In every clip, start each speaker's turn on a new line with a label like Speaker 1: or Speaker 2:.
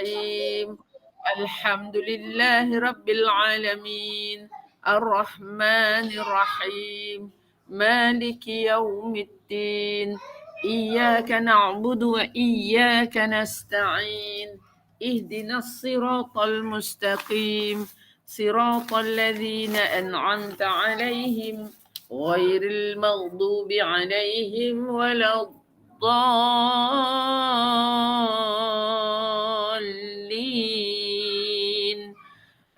Speaker 1: Bismillahirrahmanirrahim. Alhamdulillahi Rabbil Alamin. Ar-Rahmanirrahim. Maliki yaumiddin. Iyyaka na'budu wa iyyaka nasta'in. Ihdinas siratal mustaqim. Siratal ladzina an'amta 'alaihim ghairil maghdubi 'alaihim waladdallin.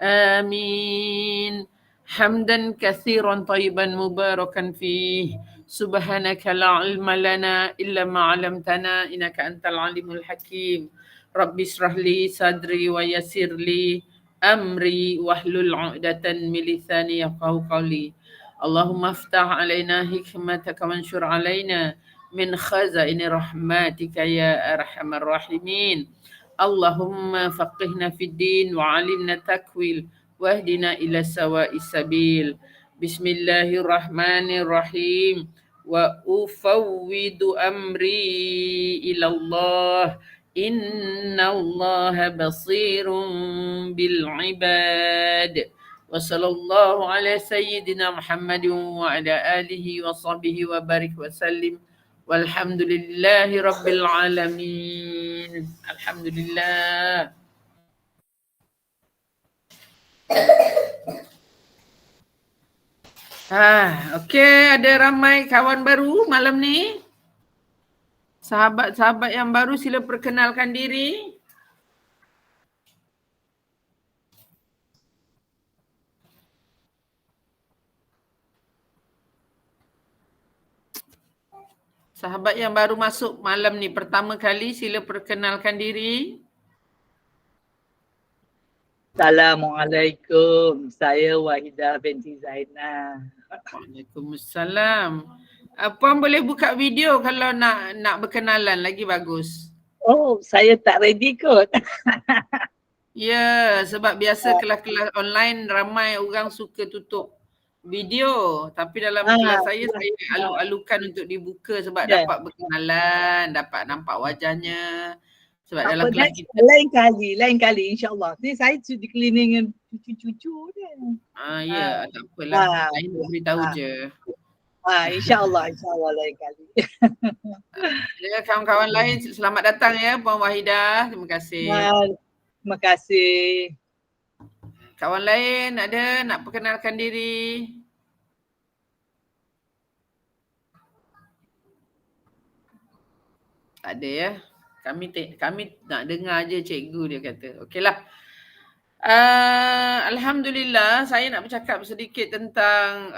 Speaker 1: Amin. Hamdan katsiran tayyiban mubarakan fih. Subhanaka la ilma lana illa ma 'allamtana innaka antal alimul hakim. Rabbi shrah li sadri wa yassir li amri wahlul 'uqdatan min lisani yafqahu qawli. Allahumma aftah alaina hikmataka wanshur alaina min khazaini rahmatika ya arhamar rahimin. Allahumma faqihna fid din wa 'allimna takwil wahdina ila sawa'is sabil. Bismillahirrahmanirrahim. Wa ufawwidu amri ila Allah. Inna Allah basirun bil ibad. Wa sallallahu ala sayyidina Muhammadin wa ala alihi wa sahbihi wa barik wa sallim. Walhamdulillahi rabbil alamin. Alhamdulillah. Okey, ada ramai kawan baru malam ni. Sahabat-sahabat yang baru sila perkenalkan diri. Sahabat yang baru masuk malam ni pertama kali sila perkenalkan diri.
Speaker 2: Assalamualaikum. Saya Wahidah binti Zainah.
Speaker 1: Waalaikumsalam. Puan boleh buka video kalau nak berkenalan lagi bagus.
Speaker 2: Oh, saya tak ready kot.
Speaker 1: Ya, sebab biasa kelas-kelas online ramai orang suka tutup video. Tapi dalam kelas saya alu-alukan untuk dibuka sebab dapat berkenalan, dapat nampak wajahnya. Sebab dalam kelas kita
Speaker 2: lain kali insya-Allah. Ni saya di cleaning dengan cucu-cucu dia.
Speaker 1: Ya, tak apalah. Saya nak beritahu je.
Speaker 2: Insya-Allah lain kali.
Speaker 1: Ya, kawan-kawan lain selamat datang ya Puan Wahidah. Terima kasih.
Speaker 2: Terima kasih.
Speaker 1: Kawan lain ada nak perkenalkan diri? Tak ada ya. Kami nak dengar je cikgu dia kata. Okeylah. Alhamdulillah saya nak bercakap sedikit tentang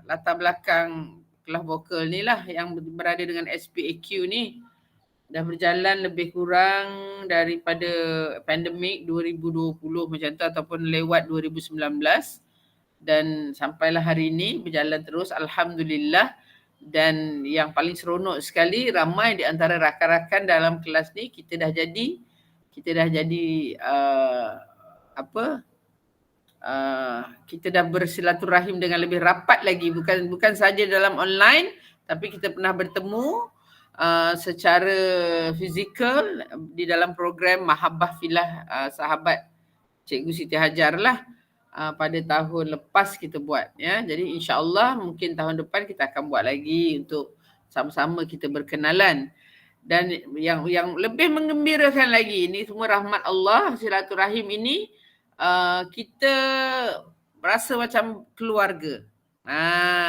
Speaker 1: latar belakang kelas vokal ni lah yang berada dengan SPAQ ni. Dah berjalan lebih kurang daripada pandemik 2020 macam tu ataupun lewat 2019 dan sampailah hari ini berjalan terus alhamdulillah. Dan yang paling seronok sekali ramai di antara rakan-rakan dalam kelas ni kita dah jadi kita dah bersilaturahim dengan lebih rapat lagi, bukan saja dalam online tapi kita pernah bertemu secara fizikal di dalam program Mahabbah Filah sahabat Cikgu Siti Hajar lah. Pada tahun lepas kita buat ya. Jadi insya-Allah mungkin tahun depan kita akan buat lagi untuk sama-sama kita berkenalan. Dan yang lebih menggembirakan lagi, ini semua rahmat Allah, silaturahim ini kita rasa macam keluarga.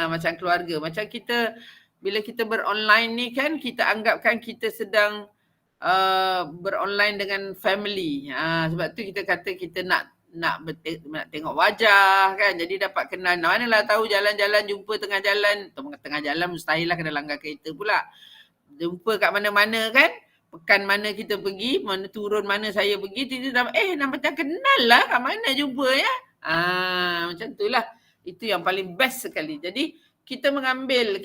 Speaker 1: Macam keluarga. Macam kita bila kita beronline ni kan kita anggapkan kita sedang beronline dengan family. Sebab tu kita kata kita nak tengok wajah kan, jadi dapat kenal. Manalah tahu jalan-jalan jumpa tengah jalan mustahil lah kena langgar kereta pula. Jumpa kat mana-mana kan, pekan mana kita pergi, mana turun mana saya pergi, tiba-tiba macam kenal lah kat mana jumpa ya. Macam tu lah. Itu yang paling best sekali. Jadi kita mengambil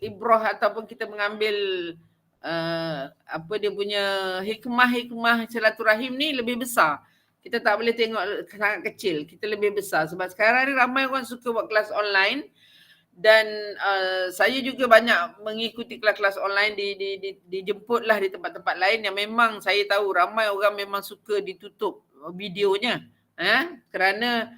Speaker 1: ibrah ataupun kita mengambil dia punya hikmah silaturahim ni lebih besar. Kita tak boleh tengok sangat kecil, kita lebih besar. Sebab sekarang ni ramai orang suka buat kelas online Dan saya juga banyak mengikuti kelas-kelas online dijemputlah di tempat-tempat lain yang memang saya tahu ramai orang memang suka ditutup videonya. Kerana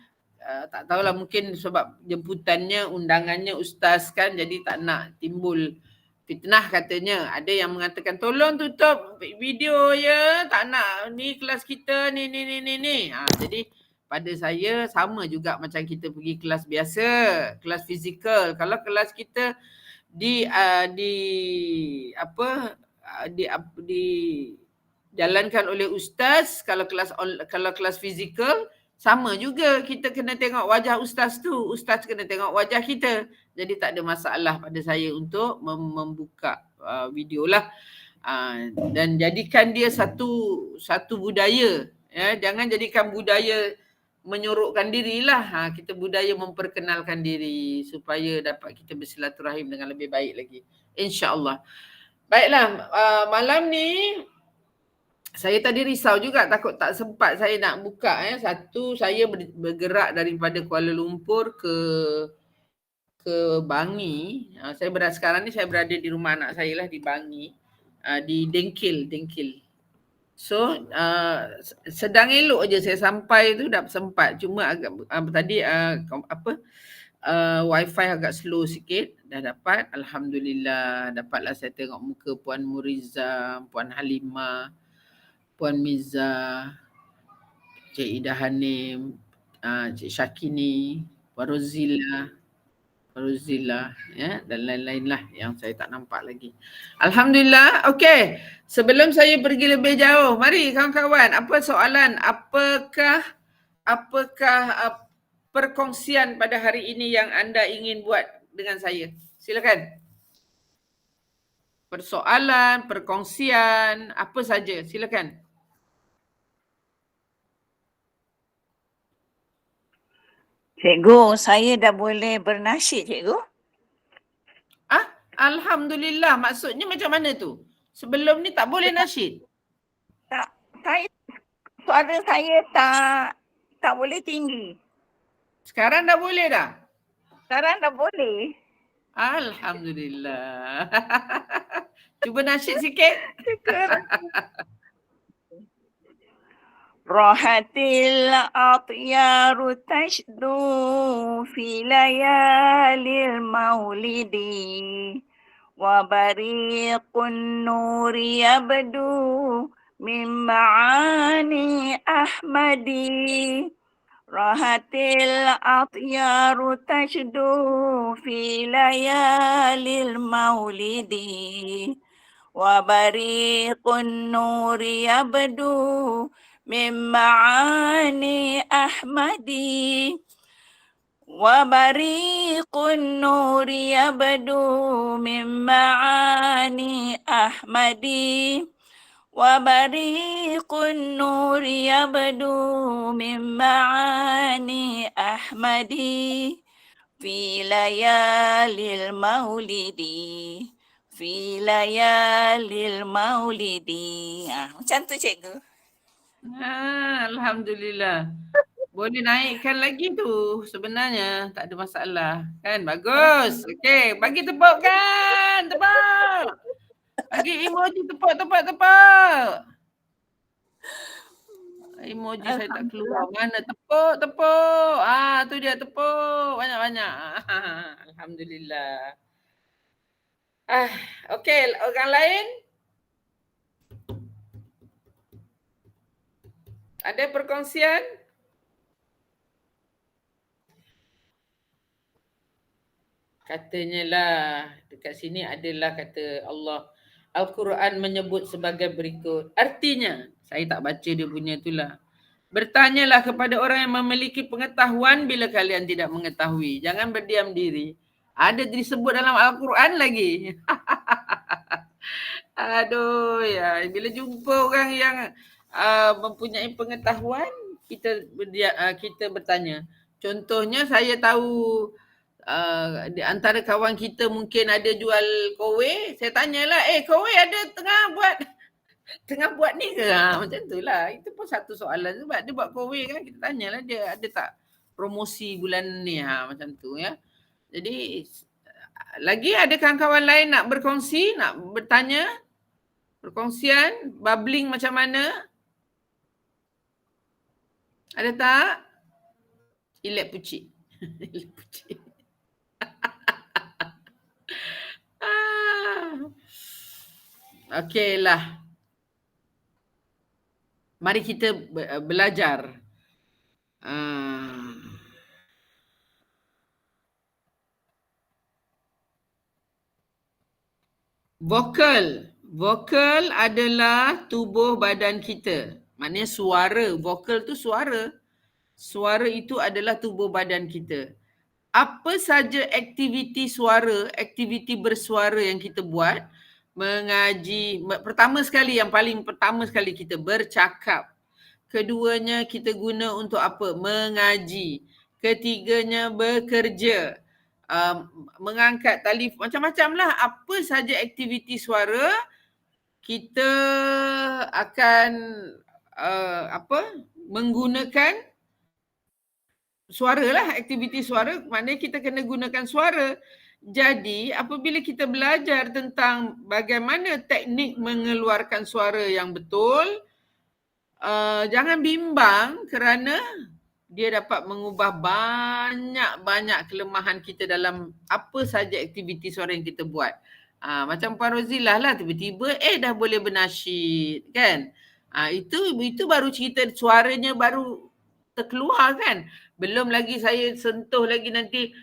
Speaker 1: tak tahulah mungkin sebab jemputannya, undangannya ustaz kan, jadi tak nak timbul fitnah katanya. Ada yang mengatakan tolong tutup video ya, tak nak ni kelas kita ni. Jadi pada saya sama juga macam kita pergi kelas biasa, kelas fizikal. Kalau kelas kita dijalankan oleh ustaz, kalau kelas fizikal sama juga, kita kena tengok wajah ustaz tu, ustaz kena tengok wajah kita. Jadi tak ada masalah pada saya untuk membuka video lah. Dan jadikan dia satu budaya, ya. Jangan jadikan budaya menyorokkan dirilah. Kita budaya memperkenalkan diri supaya dapat kita bersilaturahim dengan lebih baik lagi, insya-Allah. Baiklah, malam ni saya tadi risau juga, takut tak sempat saya nak buka. Satu, saya bergerak daripada Kuala Lumpur ke Bangi. Sekarang ni saya berada di rumah anak saya lah, di Bangi, di Dengkil. So sedang elok je saya sampai tu, dah sempat. Cuma agak tadi wifi agak slow sikit. Dah dapat, alhamdulillah. Dapatlah saya tengok muka Puan Muriza, Puan Halimah, Puan Miza, Cik Ida Hanim, Cik Syakini, Puan Rozila, ya, dan lain-lain lah yang saya tak nampak lagi. Alhamdulillah. Okey, sebelum saya pergi lebih jauh, mari kawan-kawan, apa soalan? Apakah perkongsian pada hari ini yang anda ingin buat dengan saya? Silakan. Persoalan, perkongsian, apa saja, silakan.
Speaker 3: Cikgu, saya dah boleh bernasyid, cikgu.
Speaker 1: Alhamdulillah, maksudnya macam mana tu? Sebelum ni tak boleh nasyid?
Speaker 3: Tak, suara saya tak boleh tinggi.
Speaker 1: Sekarang dah boleh dah?
Speaker 3: Sekarang dah boleh.
Speaker 1: Alhamdulillah. Cuba nasyid sikit.
Speaker 3: Rahatil atyaru tashdu fi layalil maulidi wa bariqun nuri yabdu min ma'ani ahmadi. Rahatil atyaru tashdu fi layalil maulidi wa bariqun nuri yabdu min ma'ani ahmadi wa bariqun nuri yabdu min ma'ani ahmadi wa bariqun nuri yabdu min ma'ani ahmadi fi layalil maulidi fi layalil maulidi. Macam tu cikgu.
Speaker 1: Alhamdulillah. Boleh naikkan lagi tu sebenarnya, tak ada masalah. Kan, bagus. Okey, bagi tepuk kan, tepuk. Bagi emoji tepuk. Emoji saya tak keluar. Mana tepuk. Tu dia tepuk. Banyak-banyak. Alhamdulillah. Okey, orang lain? Ada perkongsian? Katanya lah, dekat sini adalah kata Allah. Al-Quran menyebut sebagai berikut. Artinya, saya tak baca dia punya itulah. Bertanyalah kepada orang yang memiliki pengetahuan bila kalian tidak mengetahui. Jangan berdiam diri. Ada disebut dalam Al-Quran lagi. Aduh ya, bila jumpa orang yang mempunyai pengetahuan, kita bertanya. Contohnya saya tahu di antara kawan kita mungkin ada jual kowe, saya tanyalah, kowe ada tengah buat ni ke? Macam tu lah. Itu pun satu soalan sebab dia buat kowe kan, kita tanyalah dia ada tak promosi bulan ni, macam tu ya. Jadi Lagi ada kawan-kawan lain nak berkongsi, nak bertanya? Perkongsian, bubbling macam mana? Ada tak? Ilek pucik. Ilek pucik. Okeylah. Mari kita belajar. Vokal. Vokal adalah tubuh badan kita. Maknanya suara. Vokal tu suara. Suara itu adalah tubuh badan kita. Apa saja aktiviti suara, aktiviti bersuara yang kita buat, mengaji, pertama sekali, yang paling pertama sekali kita bercakap. Keduanya kita guna untuk apa? Mengaji. Ketiganya bekerja. Mengangkat telefon, macam-macam lah. Apa saja aktiviti suara, kita akan menggunakan suara lah, aktiviti suara, maknanya kita kena gunakan suara. Jadi apabila kita belajar tentang bagaimana teknik mengeluarkan suara yang betul, jangan bimbang kerana dia dapat mengubah banyak-banyak kelemahan kita dalam apa saja aktiviti suara yang kita buat. Macam Puan Rozilah lah, tiba-tiba dah boleh bernasyid kan. Itu baru cerita suaranya baru terkeluar kan. Belum lagi saya sentuh lagi nanti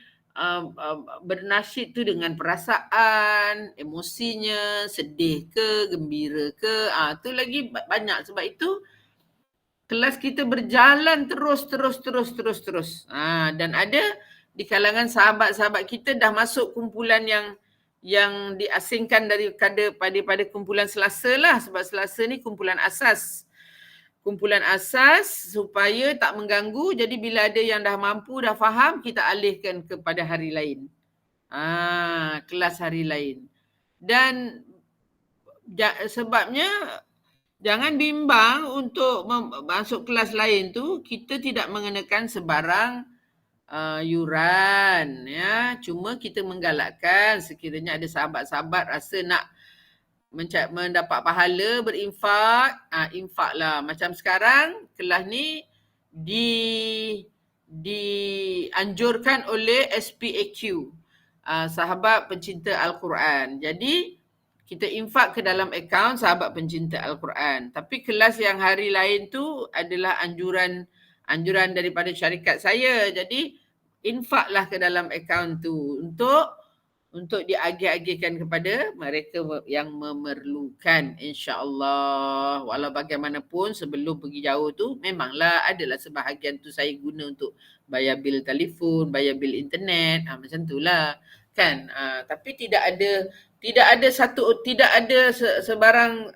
Speaker 1: bernasyid tu dengan perasaan, emosinya, sedih ke, gembira ke, tu lagi banyak. Sebab itu kelas kita berjalan terus. Dan ada di kalangan sahabat-sahabat kita dah masuk kumpulan yang diasingkan pada kumpulan Selasa lah. Sebab Selasa ni kumpulan asas. Kumpulan asas supaya tak mengganggu. Jadi bila ada yang dah mampu, dah faham, kita alihkan kepada hari lain. Kelas hari lain. Dan sebabnya jangan bimbang untuk masuk kelas lain tu, kita tidak mengenakan sebarang yuran. Ya. Cuma kita menggalakkan sekiranya ada sahabat-sahabat rasa nak mendapat pahala berinfak, infaklah. Macam sekarang kelas ni dianjurkan oleh SPAQ, Sahabat Pencinta Al-Quran. Jadi kita infak ke dalam akaun Sahabat Pencinta Al-Quran. Tapi kelas yang hari lain tu adalah anjuran daripada syarikat saya. Jadi infaklah ke dalam akaun tu untuk diagih-agihkan kepada mereka yang memerlukan, insya-Allah. Walau bagaimanapun sebelum pergi jauh tu memanglah adalah sebahagian tu saya guna untuk bayar bil telefon, bayar bil internet, macam itulah kan. Tapi tidak ada sebarang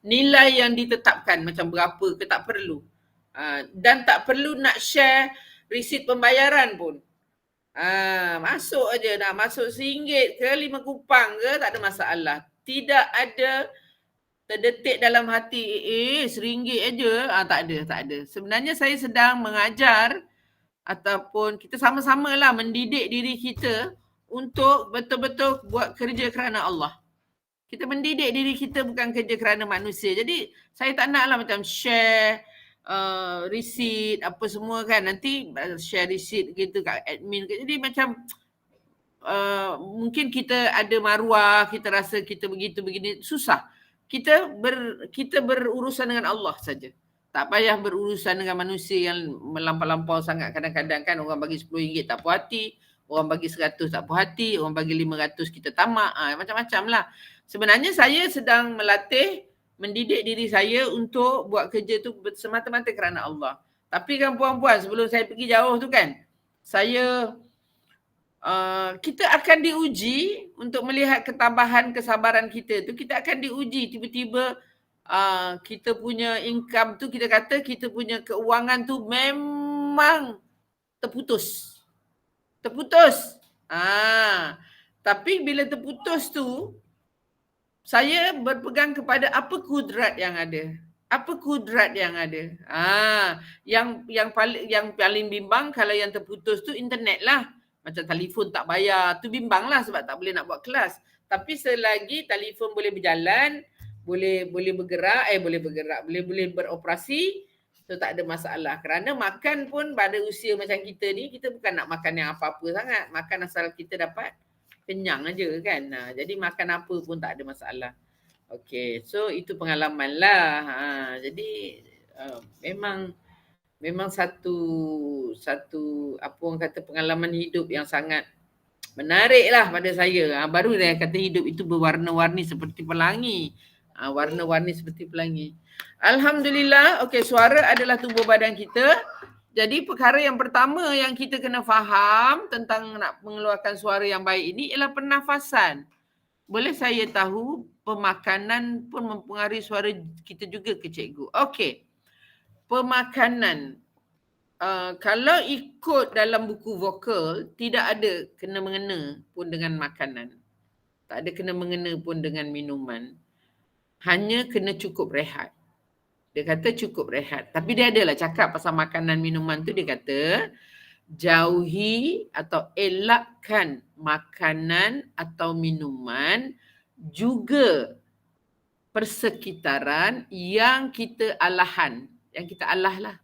Speaker 1: nilai yang ditetapkan macam berapa ke, tak perlu. Dan tak perlu nak share resit pembayaran pun. Masuk aja, nak masuk RM1 ke 5 kupang ke, tak ada masalah. Tidak ada terdetik dalam hati RM1 aja, tak ada. Sebenarnya saya sedang mengajar ataupun kita sama-samalah mendidik diri kita untuk betul-betul buat kerja kerana Allah. Kita mendidik diri kita, bukan kerja kerana manusia. Jadi saya tak naklah macam share receipt apa semua kan, nanti share receipt gitu kat admin. Jadi macam mungkin kita ada maruah, kita rasa kita begini, susah. Kita berurusan dengan Allah saja. Tak payah berurusan dengan manusia yang melampau-lampau sangat. Kadang-kadang kan orang bagi RM10 tak puas hati, orang bagi 100 tak puas hati, orang bagi 500 kita tamak, macam-macam lah. Sebenarnya saya sedang melatih, mendidik diri saya untuk buat kerja tu semata-mata kerana Allah. Tapi kan puan-puan, sebelum saya pergi jauh tu kan, kita akan diuji untuk melihat ketabahan, kesabaran kita tu. Kita akan diuji tiba-tiba kita punya income tu, kita kata kita punya keuangan tu memang terputus. Tapi bila terputus tu, saya berpegang kepada apa kudrat yang ada. Yang paling bimbang kalau yang terputus tu internet lah. Macam telefon tak bayar, tu bimbanglah sebab tak boleh nak buat kelas. Tapi selagi telefon boleh berjalan, boleh bergerak, boleh beroperasi, tu tak ada masalah. Kerana makan pun pada usia macam kita ni, kita bukan nak makan yang apa-apa sangat. Makan asal kita dapat kenyang aja kan. Jadi makan apa pun tak ada masalah. Okey, so itu pengalaman lah. Jadi memang satu apa orang kata pengalaman hidup yang sangat menarik lah pada saya. Baru dia kata hidup itu berwarna-warni seperti pelangi. Warna-warni seperti pelangi. Alhamdulillah, okey, suara adalah tubuh badan kita. Jadi perkara yang pertama yang kita kena faham tentang nak mengeluarkan suara yang baik ini ialah pernafasan. Boleh saya tahu pemakanan pun mempengaruhi suara kita juga ke cikgu? Okey. Pemakanan. Kalau ikut dalam buku vokal, tidak ada kena-mengena pun dengan makanan. Tak ada kena-mengena pun dengan minuman. Hanya kena cukup rehat. Dia kata cukup rehat. Tapi dia adalah cakap pasal makanan minuman tu, dia kata jauhi atau elakkan makanan atau minuman juga persekitaran yang kita alahan. Yang kita alah lah.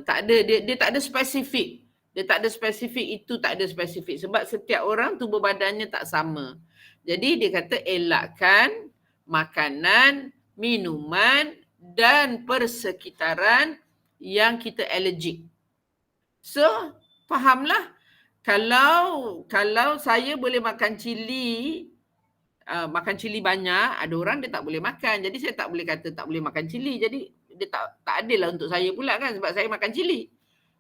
Speaker 1: Tak ada, dia tak ada spesifik. Dia tak ada spesifik, itu tak ada spesifik. Sebab setiap orang tubuh badannya tak sama. Jadi dia kata elakkan makanan, minuman dan persekitaran yang kita allergic. So, fahamlah. Kalau saya boleh makan cili, makan cili banyak, ada orang dia tak boleh makan. Jadi saya tak boleh kata tak boleh makan cili. Jadi dia tak adil lah untuk saya pula kan sebab saya makan cili.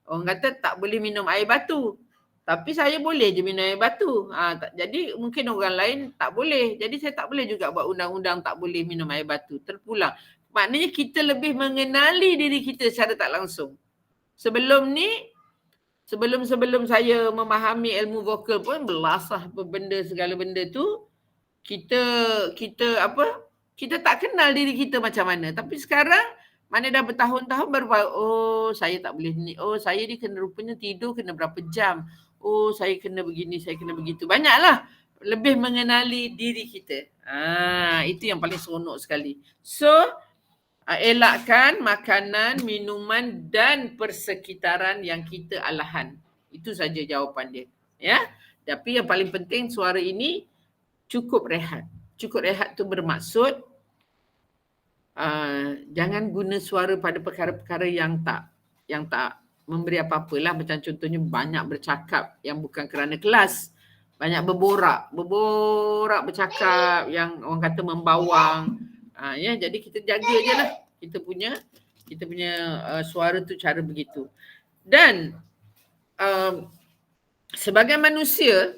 Speaker 1: Orang kata tak boleh minum air batu. Tapi saya boleh je minum air batu. Jadi mungkin orang lain tak boleh. Jadi saya tak boleh juga buat undang-undang tak boleh minum air batu. Terpulang. Maknanya kita lebih mengenali diri kita secara tak langsung. Sebelum saya memahami ilmu vokal pun belasah segala benda tu. Kita tak kenal diri kita macam mana. Tapi sekarang mana dah bertahun-tahun baru saya tak boleh ni. Saya ni rupanya tidur kena berapa jam. Saya kena begini, saya kena begitu. Banyaklah lebih mengenali diri kita. Itu yang paling seronok sekali. So, elakkan makanan, minuman dan persekitaran yang kita alahan. Itu saja jawapan dia. Ya. Tapi yang paling penting suara ini cukup rehat. Cukup rehat tu bermaksud jangan guna suara pada perkara-perkara yang tak memberi apa-apalah. Macam contohnya banyak bercakap yang bukan kerana kelas. Banyak berborak bercakap yang orang kata membawang. Ya, jadi kita jaga je lah kita punya suara tu cara begitu. Dan sebagai manusia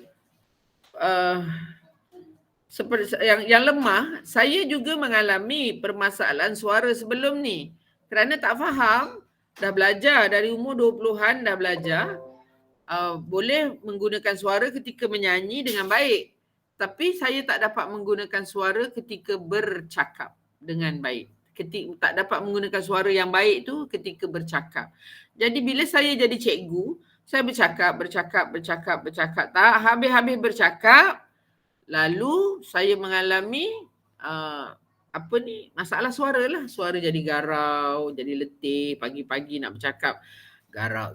Speaker 1: seperti yang lemah, saya juga mengalami permasalahan suara sebelum ni. Kerana tak faham, dah belajar dari umur 20-an dah belajar, boleh menggunakan suara ketika menyanyi dengan baik. Tapi saya tak dapat menggunakan suara ketika bercakap dengan baik. Tak dapat menggunakan suara yang baik tu ketika bercakap. Jadi bila saya jadi cikgu, saya bercakap, tak habis-habis bercakap. Lalu saya mengalami masalah suara lah. Suara jadi garau, jadi letih, pagi-pagi nak bercakap garau,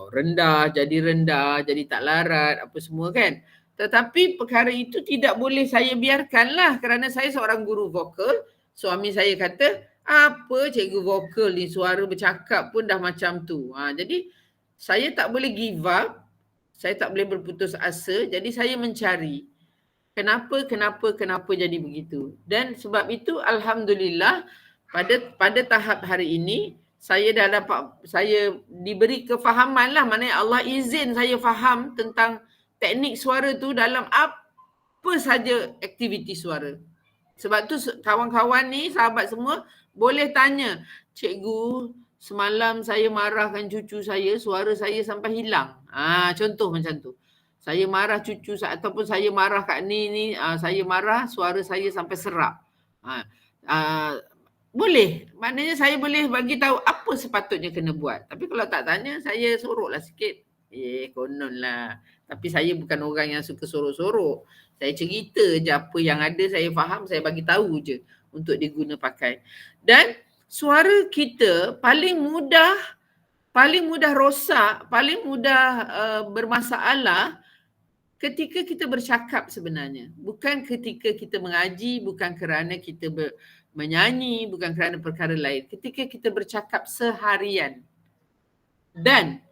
Speaker 1: rendah, jadi tak larat, apa semua kan. Tetapi perkara itu tidak boleh saya biarkanlah kerana saya seorang guru vokal. Suami saya kata, apa cikgu vokal ni suara bercakap pun dah macam tu. Jadi saya tak boleh give up, saya tak boleh berputus asa, jadi saya mencari. Kenapa jadi begitu? Dan sebab itu alhamdulillah pada tahap hari ini saya diberi kefahaman lah, maknanya Allah izin saya faham tentang teknik suara tu dalam apa saja aktiviti suara. Sebab tu kawan-kawan ni, sahabat semua boleh tanya, cikgu semalam saya marahkan cucu saya, suara saya sampai hilang. Contoh macam tu. Saya marah cucu ataupun saya marah kat ni saya marah suara saya sampai serak. Boleh. Maknanya saya boleh bagi tahu apa sepatutnya kena buat. Tapi kalau tak tanya, saya soroklah sikit. Konon lah. Tapi saya bukan orang yang suka sorok-sorok. Saya cerita je apa yang ada, saya faham, saya bagi tahu je untuk diguna pakai. Dan suara kita paling mudah rosak, paling mudah bermasalah ketika kita bercakap sebenarnya. Bukan ketika kita mengaji, bukan kerana kita menyanyi, bukan kerana perkara lain. Ketika kita bercakap seharian. Dan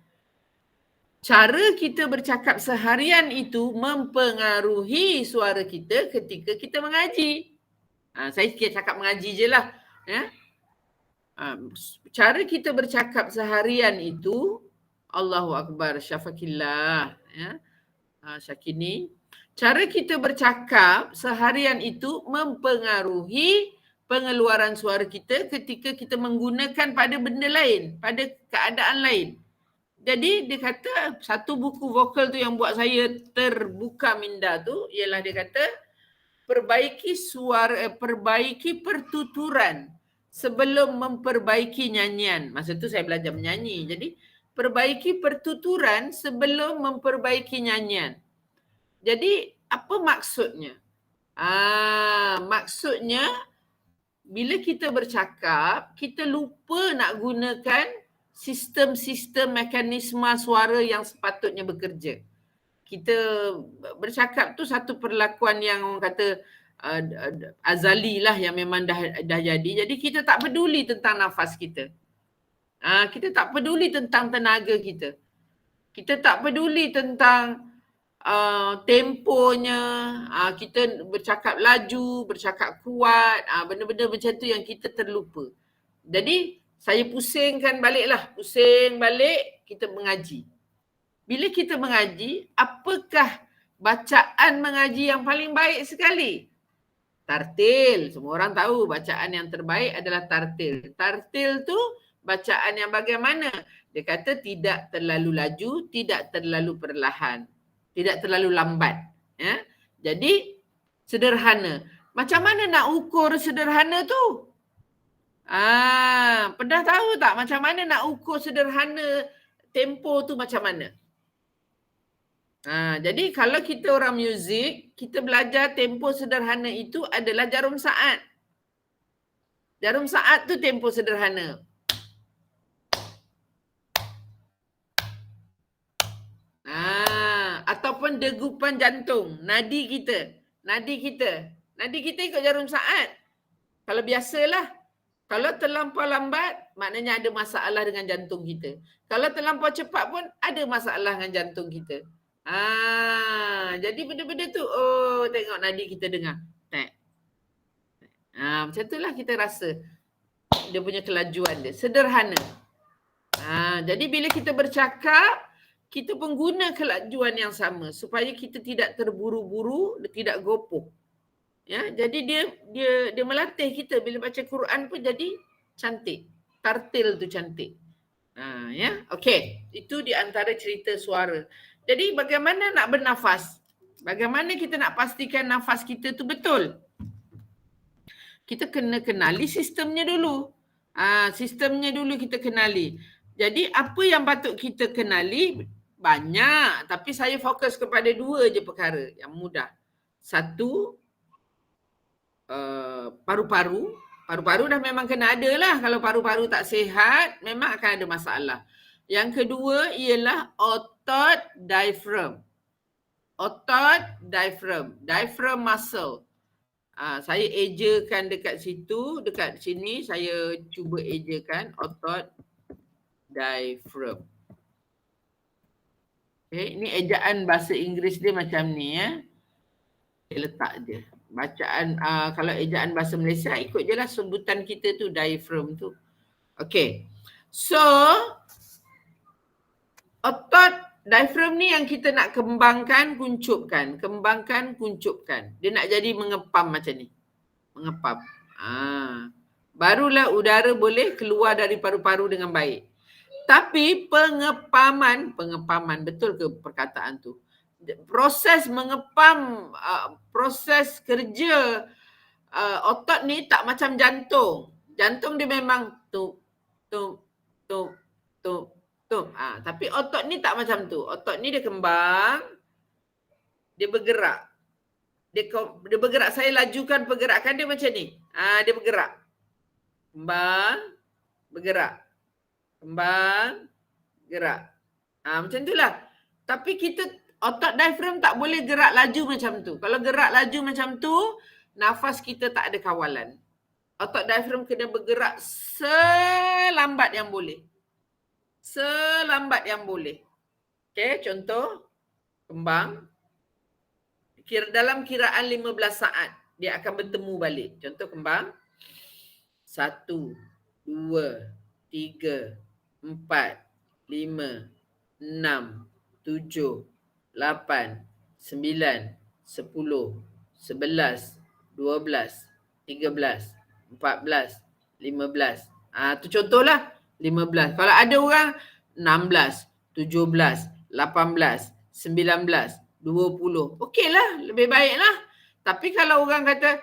Speaker 1: cara kita bercakap seharian itu mempengaruhi suara kita ketika kita mengaji. Saya cakap mengaji je lah. Ya. Cara kita bercakap seharian itu, Allahu Akbar, Syafakillah. Ya. Syakini. Cara kita bercakap seharian itu mempengaruhi pengeluaran suara kita ketika kita menggunakan pada benda lain, pada keadaan lain. Jadi dia kata satu buku vokal tu yang buat saya terbuka minda tu ialah dia kata perbaiki suara, perbaiki pertuturan sebelum memperbaiki nyanyian. Masa tu saya belajar menyanyi. Jadi perbaiki pertuturan sebelum memperbaiki nyanyian. Jadi apa maksudnya? Maksudnya bila kita bercakap, kita lupa nak gunakan sistem-sistem mekanisme suara yang sepatutnya bekerja. Kita bercakap tu satu perlakuan yang orang kata azali lah yang memang dah jadi. Jadi kita tak peduli tentang nafas kita. Kita tak peduli tentang tenaga kita. Kita tak peduli tentang temponya, kita bercakap laju, bercakap kuat, benda-benda macam tu yang kita terlupa. Jadi saya pusing balik, kita mengaji. Bila kita mengaji, apakah bacaan mengaji yang paling baik sekali? Tartil. Semua orang tahu bacaan yang terbaik adalah tartil. Tartil tu bacaan yang bagaimana? Dia kata tidak terlalu laju, tidak terlalu perlahan, tidak terlalu lambat. Ya? Jadi sederhana. Macam mana nak ukur sederhana tu? Pernah tahu tak macam mana nak ukur sederhana tempo tu macam mana? Jadi kalau kita orang muzik, kita belajar tempo sederhana itu adalah jarum saat. Jarum saat tu tempo sederhana. Ataupun degupan jantung, nadi kita ikut jarum saat. Kalau biasalah. Kalau terlampau lambat, maknanya ada masalah dengan jantung kita. Kalau terlampau cepat pun ada masalah dengan jantung kita. Jadi benda-benda tu, tengok nadi kita dengar. Macam itulah kita rasa dia punya kelajuan dia. Sederhana. Jadi bila kita bercakap, kita pun guna kelajuan yang sama supaya kita tidak terburu-buru, tidak gopoh. Ya, jadi dia melatih kita bila baca Quran pun jadi cantik. Tartil tu cantik. Ya, okey. Itu di antara cerita suara. Jadi bagaimana nak bernafas? Bagaimana kita nak pastikan nafas kita tu betul? Kita kena kenali sistemnya dulu. Sistemnya dulu kita kenali. Jadi apa yang patut kita kenali? Banyak. Tapi saya fokus kepada dua je perkara yang mudah. Satu, paru-paru. Paru-paru dah memang kena ada lah. Kalau paru-paru tak sihat, memang akan ada masalah. Yang kedua ialah otot diaphragm. Otot diaphragm. Diaphragm muscle. Saya ejakan dekat situ, dekat sini saya cuba ejakan otot diaphragm. Okay, ini ejaan bahasa Inggeris dia macam ni ya. Saya letak je. Bacaan kalau ejaan bahasa Malaysia ikut je lah sebutan kita tu diaphragm tu. Okay. So otot diaphragm ni yang kita nak kembangkan, kuncupkan. Kembangkan, kuncupkan. Dia nak jadi mengepam macam ni. Mengepam. Barulah udara boleh keluar dari paru-paru dengan baik. Tapi pengepaman betul ke perkataan tu? Proses mengepam, proses kerja otot ni tak macam jantung. Jantung dia memang Tu. Tapi otot ni tak macam tu. Otot ni dia kembang, dia bergerak. Dia bergerak. Saya lajukan pergerakan dia macam ni. Dia bergerak. Kembang, bergerak. Kembang, gerak. Macam itulah. Tapi kita otot diaphragm tak boleh gerak laju macam tu. Kalau gerak laju macam tu, nafas kita tak ada kawalan. Otot diaphragm kena bergerak selambat yang boleh. Selambat yang boleh. Okey, contoh kembang. Dalam kiraan 15 saat dia akan bertemu balik. Contoh kembang. 1, 2, 3, 4, 5, 6, 7, 8, 9, 10, 11, 12, 13, 14, 15. Tu contohlah 15. Kalau ada orang 16, 17, 18, 19, 20. Okeylah, lebih baiklah. Tapi kalau orang kata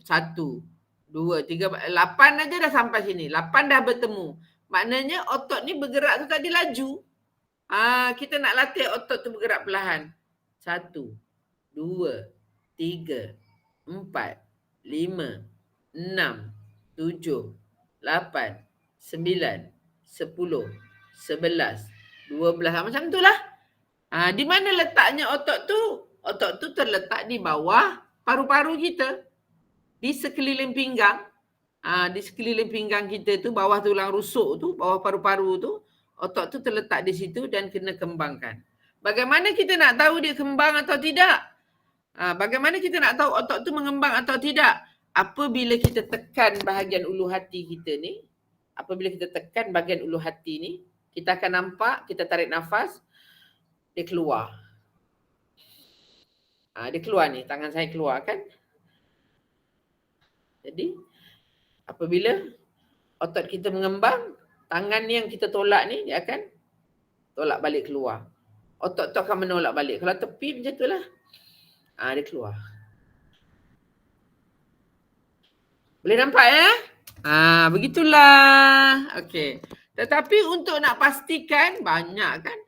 Speaker 1: 1, 2, 3, 8 aja dah sampai sini. 8 dah bertemu. Maknanya otot ni bergerak tu tadi laju. Kita nak latih otot tu bergerak perlahan. 1, 2, 3, 4, 5, 6, 7, 8, 9, 10, 11, 12. Macam itulah. Di mana letaknya otot tu? Otot tu terletak di bawah paru-paru kita. Di sekeliling pinggang. Di sekeliling pinggang kita tu, bawah tulang rusuk tu, bawah paru-paru tu, otot tu terletak di situ dan kena kembangkan. Bagaimana kita nak tahu dia kembang atau tidak? Bagaimana kita nak tahu otot tu mengembang atau tidak? Apabila kita tekan bahagian ulu hati kita ni, apabila kita tekan bahagian ulu hati ni, kita akan nampak, kita tarik nafas, dia keluar. Dia keluar ni, tangan saya keluar kan? Jadi, apabila otot kita mengembang, tangan ni yang kita tolak ni, dia akan tolak balik keluar. Otot tu akan menolak balik. Kalau tepi macam tu lah. Dia keluar. Boleh nampak ya? Begitulah. Okey. Tetapi untuk nak pastikan, banyak kan?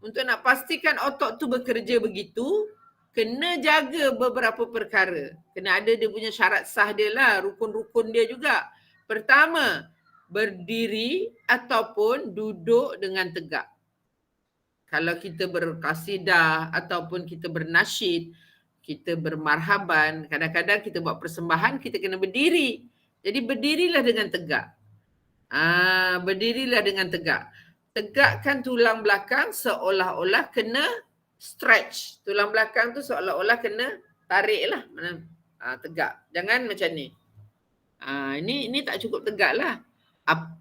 Speaker 1: Untuk nak pastikan otot tu bekerja begitu, kena jaga beberapa perkara. Kena ada dia punya syarat sah dia lah, rukun-rukun dia juga. Pertama, berdiri ataupun duduk dengan tegak. Kalau kita berkasidah ataupun kita bernasyid, kita bermarhaban, kadang-kadang kita buat persembahan, kita kena berdiri. Jadi berdirilah dengan tegak. Berdirilah dengan tegak. Tegakkan tulang belakang seolah-olah kena stretch. Tulang belakang tu seolah-olah kena tarik lah. Tegak. Jangan macam ni. Ini tak cukup tegak lah.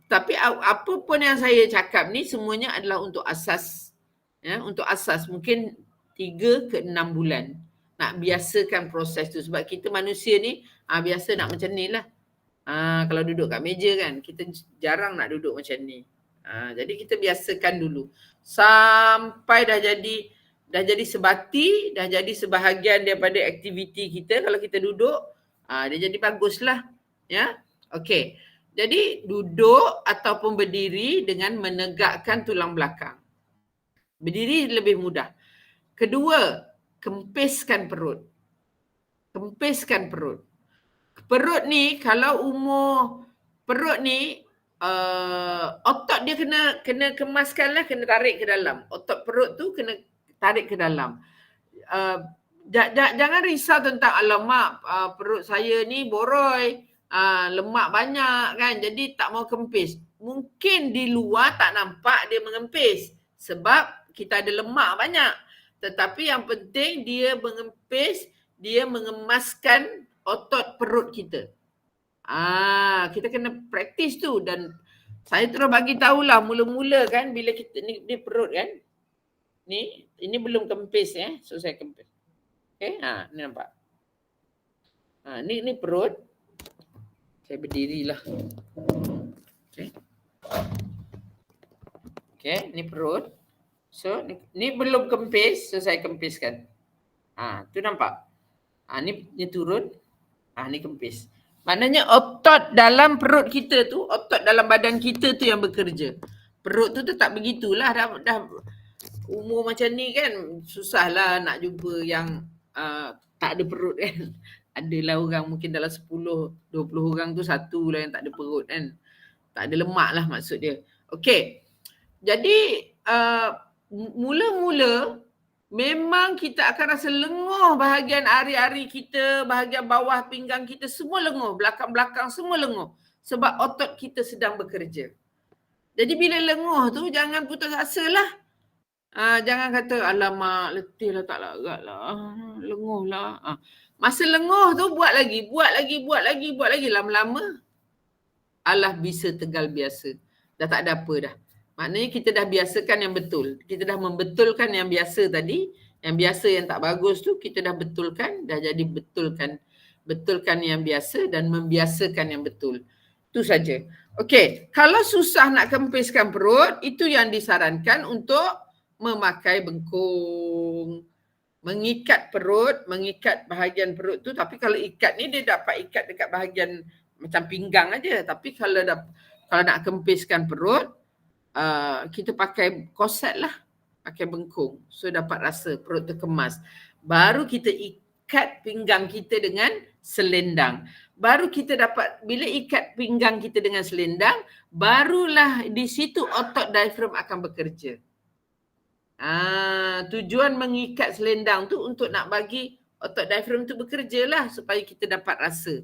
Speaker 1: Tapi apa pun yang saya cakap ni semuanya adalah untuk asas. Ya, untuk asas. Mungkin 3 ke 6 bulan. Nak biasakan proses tu. Sebab kita manusia ni biasa nak macam ni lah. Kalau duduk kat meja kan, kita jarang nak duduk macam ni. Jadi kita biasakan dulu. Sampai dah jadi sebati, dah jadi sebahagian daripada aktiviti kita. Kalau kita duduk, dia jadi baguslah. Ya, okey. Jadi duduk ataupun berdiri dengan menegakkan tulang belakang. Berdiri lebih mudah. Kedua, kempiskan perut. Kempiskan perut. Perut ni kalau umur perut ni otot dia kena kemaskan lah, kena tarik ke dalam. Otot perut tu kena tarik ke dalam. Jangan risau tentang alamak perut saya ni boroi, lemak banyak kan, jadi tak mau kempis. Mungkin di luar tak nampak dia mengempis sebab kita ada lemak banyak. Tetapi yang penting dia mengempis, dia mengemaskan otot perut kita. Kita kena praktis tu, dan saya terus bagi tahulah mula-mula kan, bila kita ni perut kan. Ini belum kempis ya. So saya kempis. Okey, ni nampak. Ni perut. Saya berdirilah. Okey. Okey, ni perut. So ni belum kempis, so saya kempiskan. Tu nampak. Ni turun. Ni kempis. Maknanya otot dalam perut kita tu, otot dalam badan kita tu yang bekerja. Perut tu tak begitulah, dah umur macam ni kan susahlah nak jumpa yang tak ada perut kan. Adalah orang mungkin dalam 10-20 orang tu satu lah yang tak ada perut kan. Tak ada lemak lah maksud dia. Okey. Jadi mula-mula memang kita akan rasa lenguh bahagian ari-ari kita, bahagian bawah pinggang kita semua lenguh, belakang-belakang semua lenguh sebab otot kita sedang bekerja. Jadi bila lenguh tu jangan putus asa lah. Jangan kata alamak letih lah, tak larat lah, lenguh lah. Masa lenguh tu buat lagi. Lama-lama alah bisa tegal biasa. Dah tak ada apa dah. Maknanya kita dah biasakan yang betul. Kita dah membetulkan yang biasa tadi. Yang biasa yang tak bagus tu kita dah betulkan. Dah jadi betulkan yang biasa dan membiasakan yang betul. Itu saja. Okey, kalau susah nak kempiskan perut, itu yang disarankan untuk memakai bengkung. Mengikat perut, mengikat bahagian perut tu. Tapi kalau ikat ni dia dapat ikat dekat bahagian macam pinggang aja. Tapi kalau nak kempiskan perut, kita pakai korset lah. Pakai bengkung. So dapat rasa perut terkemas. Baru kita ikat pinggang kita dengan selendang. Baru kita dapat, bila ikat pinggang kita dengan selendang, barulah di situ otot diafragm akan bekerja. Tujuan mengikat selendang tu untuk nak bagi otot diafragm tu bekerja lah supaya kita dapat rasa.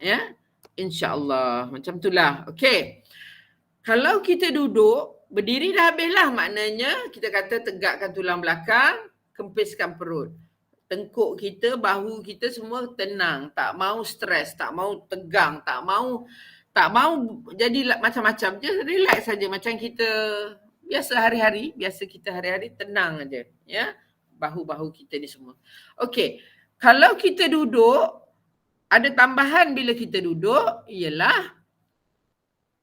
Speaker 1: Ya, InsyaAllah. Macam itulah. Okey. Kalau kita duduk, berdiri dah habis lah. Maknanya kita kata tegakkan tulang belakang, kempiskan perut. Tengkuk kita, bahu kita semua tenang. Tak mau stres, tak mau tegang, tak mau jadi macam-macam. Just relax saja macam kita biasa hari-hari, tenang aja, ya. Bahu-bahu kita ni semua. Okey. Kalau kita duduk, ada tambahan bila kita duduk ialah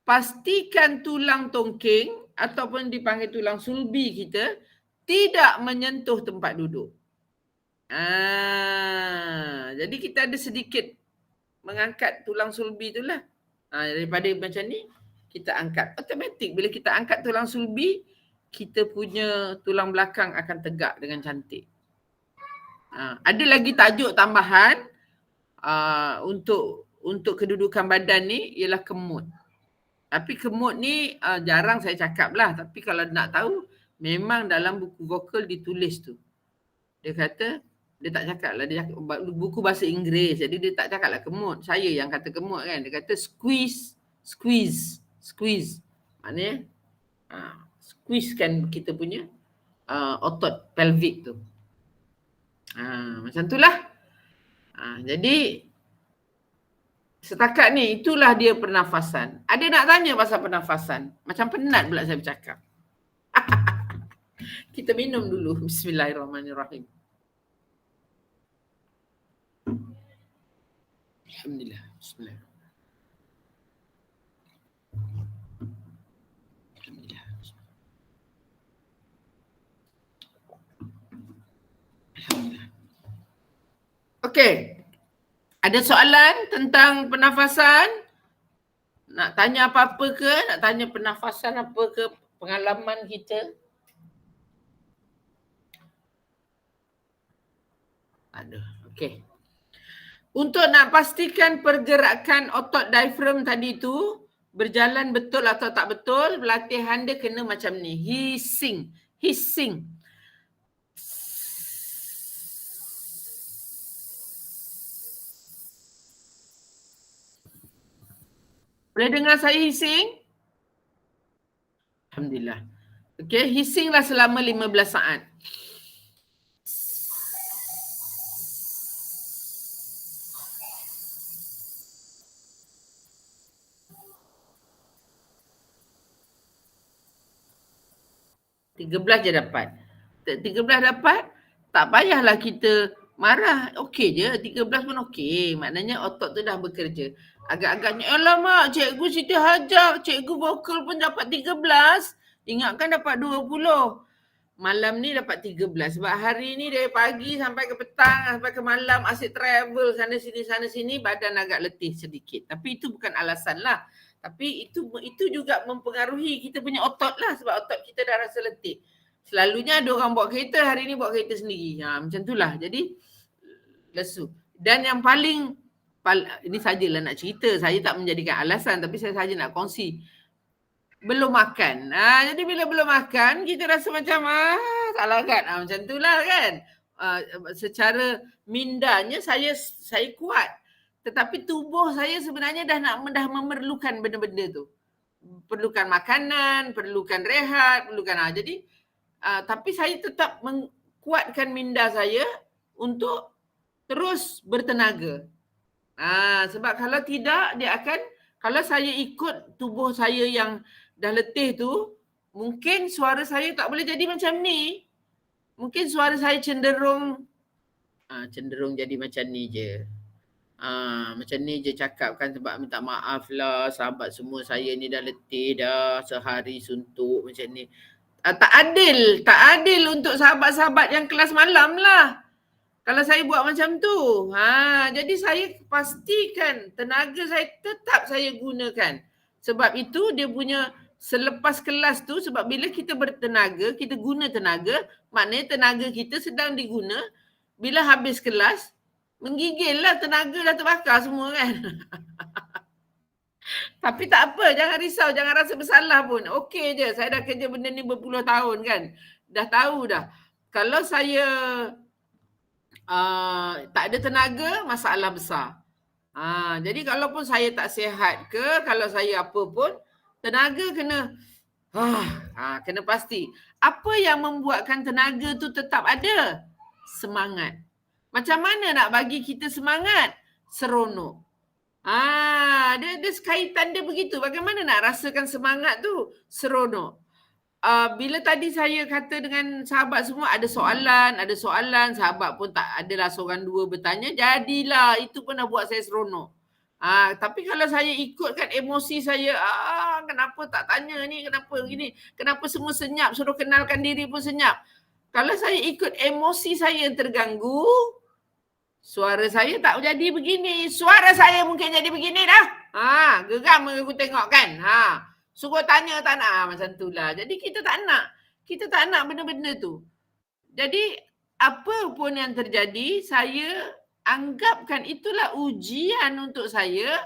Speaker 1: pastikan tulang tongking ataupun dipanggil tulang sulbi kita tidak menyentuh tempat duduk. Jadi kita ada sedikit mengangkat tulang sulbi tu lah. Daripada macam ni, kita angkat. Automatik bila kita angkat tulang sulbi, kita punya tulang belakang akan tegak dengan cantik. Ada lagi tajuk tambahan untuk kedudukan badan ni ialah kemut. Tapi kemut ni jarang saya cakap lah. Tapi kalau nak tahu, memang dalam buku vokal ditulis tu. Dia kata, dia tak cakap lah, dia cakap, buku bahasa Inggeris, jadi dia tak cakap lah kemut. Saya yang kata kemut kan. Dia kata squeeze. Maknanya squeeze kan kita punya otot pelvic tu. Macam tu lah. Jadi setakat ni itulah dia pernafasan. Ada nak tanya pasal pernafasan? Macam penat pula saya bercakap. Kita minum dulu. Bismillahirrahmanirrahim. Alhamdulillah. Bismillah. Alhamdulillah. Alhamdulillah. Okey. Ada soalan tentang pernafasan? Nak tanya apa-apa ke? Nak tanya pernafasan apa ke? Pengalaman kita? Ada. Okey. Untuk nak pastikan pergerakan otot diafragm tadi tu berjalan betul atau tak betul, latihan dia kena macam ni. Hissing. Boleh dengar saya hissing? Alhamdulillah. Okey, hissing lah selama 15 saat. Tiga belas je dapat. 13 dapat, tak payahlah kita marah. Okey je, 13 pun okey. Maknanya otot tu dah bekerja. Agak-agaknya, alamak cikgu Siti Hajar, cikgu vokal pun dapat 13. Ingatkan dapat 20. Malam ni dapat 13. Sebab hari ni dari pagi sampai ke petang, sampai ke malam asyik travel sana sini, badan agak letih sedikit. Tapi itu bukan alasan lah. Tapi itu juga mempengaruhi kita punya otot lah, sebab otot kita dah rasa letih. Selalunya ada orang bawa kereta, hari ni bawa kereta sendiri. Macam itulah. Jadi lesu. Dan yang paling ini sajalah nak cerita, saya tak menjadikan alasan tapi saya saja nak kongsi. Belum makan. Jadi bila belum makan kita rasa macam salah kan. Macam itulah kan. Secara mindanya saya kuat. Tetapi tubuh saya sebenarnya dah memerlukan benda-benda tu. Perlukan makanan, perlukan rehat, perlukan jadi tapi saya tetap kuatkan minda saya untuk terus bertenaga. Sebab kalau tidak dia akan, kalau saya ikut tubuh saya yang dah letih tu, mungkin suara saya tak boleh jadi macam ni. Mungkin suara saya cenderung jadi macam ni je. Macam ni je cakap kan, sebab minta maaf lah sahabat semua, saya ni dah letih dah, sehari suntuk macam ni. Tak adil untuk sahabat-sahabat yang kelas malam lah kalau saya buat macam tu. Jadi saya pastikan tenaga saya tetap saya gunakan. Sebab itu dia punya selepas kelas tu, sebab bila kita bertenaga, kita guna tenaga, maknanya tenaga kita sedang diguna. Bila habis kelas, menggigil lah, tenaga dah terbakar semua kan. Tapi tak apa, jangan risau, jangan rasa bersalah pun. Okey je, saya dah kerja benda ni berpuluh tahun kan. Dah tahu dah. Kalau saya tak ada tenaga, masalah besar. Jadi kalaupun saya tak sihat ke, kalau saya apa pun, tenaga kena kena pasti. Apa yang membuatkan tenaga tu tetap ada? Semangat. Macam mana nak bagi kita semangat? Seronok. Dia kaitan dia begitu. Bagaimana nak rasakan semangat tu? Seronok. Bila tadi saya kata dengan sahabat semua ada soalan, sahabat pun tak adalah seorang dua bertanya, jadilah itu pun dah buat saya seronok. Tapi kalau saya ikutkan emosi saya, kenapa tak tanya ni, kenapa gini, kenapa semua senyap, suruh kenalkan diri pun senyap. Kalau saya ikut emosi saya yang terganggu, suara saya tak jadi begini. Suara saya mungkin jadi begini dah. Geram aku tengok kan. Suruh tanya tak nak. Macam itulah. Jadi kita tak nak. Kita tak nak benda-benda tu. Jadi apa pun yang terjadi, saya anggapkan itulah ujian untuk saya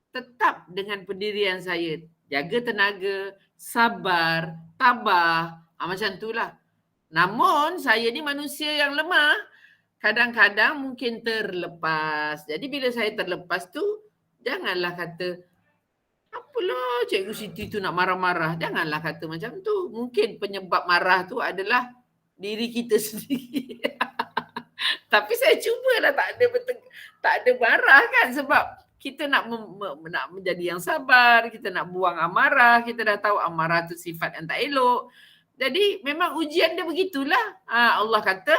Speaker 1: tetap dengan pendirian saya. Jaga tenaga, sabar, tabah. Macam itulah. Namun saya ni manusia yang lemah. Kadang-kadang mungkin terlepas. Jadi bila saya terlepas tu, janganlah kata, apalah Cikgu Siti tu nak marah-marah. Janganlah kata macam tu. Mungkin penyebab marah tu adalah diri kita sendiri. Tapi saya cubalah tak ada marah kan, sebab kita nak menjadi yang sabar, kita nak buang amarah, kita dah tahu amarah tu sifat yang tak elok. Jadi memang ujian dia begitulah. Allah kata,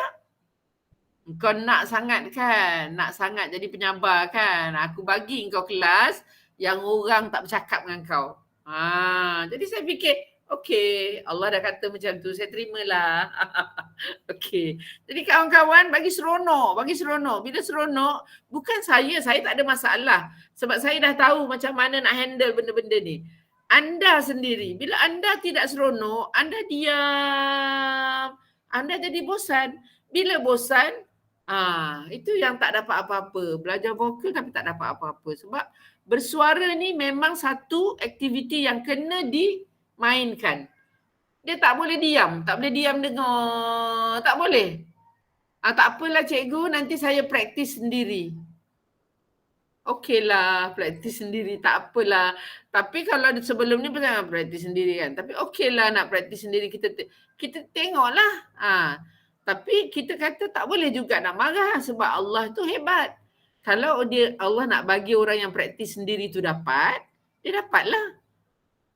Speaker 1: kau nak sangat kan, nak sangat jadi penyabar kan. Aku bagi kau kelas yang orang tak bercakap dengan kau. Jadi saya fikir, okey, Allah dah kata macam tu, saya terimalah. Okey. Jadi kawan-kawan bagi seronok. Bila seronok, bukan saya tak ada masalah. Sebab saya dah tahu macam mana nak handle benda-benda ni. Anda sendiri, bila anda tidak seronok, anda diam. Anda jadi bosan. Bila bosan, itu yang tak dapat apa-apa. Belajar vokal tapi tak dapat apa-apa. Sebab bersuara ni memang satu aktiviti yang kena dimainkan. Dia tak boleh diam. Tak boleh diam dengar. Tak boleh. Tak apalah cikgu, nanti saya praktis sendiri. Okeylah, praktis sendiri. Tak apalah. Tapi kalau sebelum ni pasal praktis sendiri kan. Tapi okeylah nak praktis sendiri. Kita tengoklah. Tapi kita kata tak boleh juga nak marah sebab Allah tu hebat. Kalau Allah nak bagi orang yang praktis sendiri tu dapat, dia dapatlah.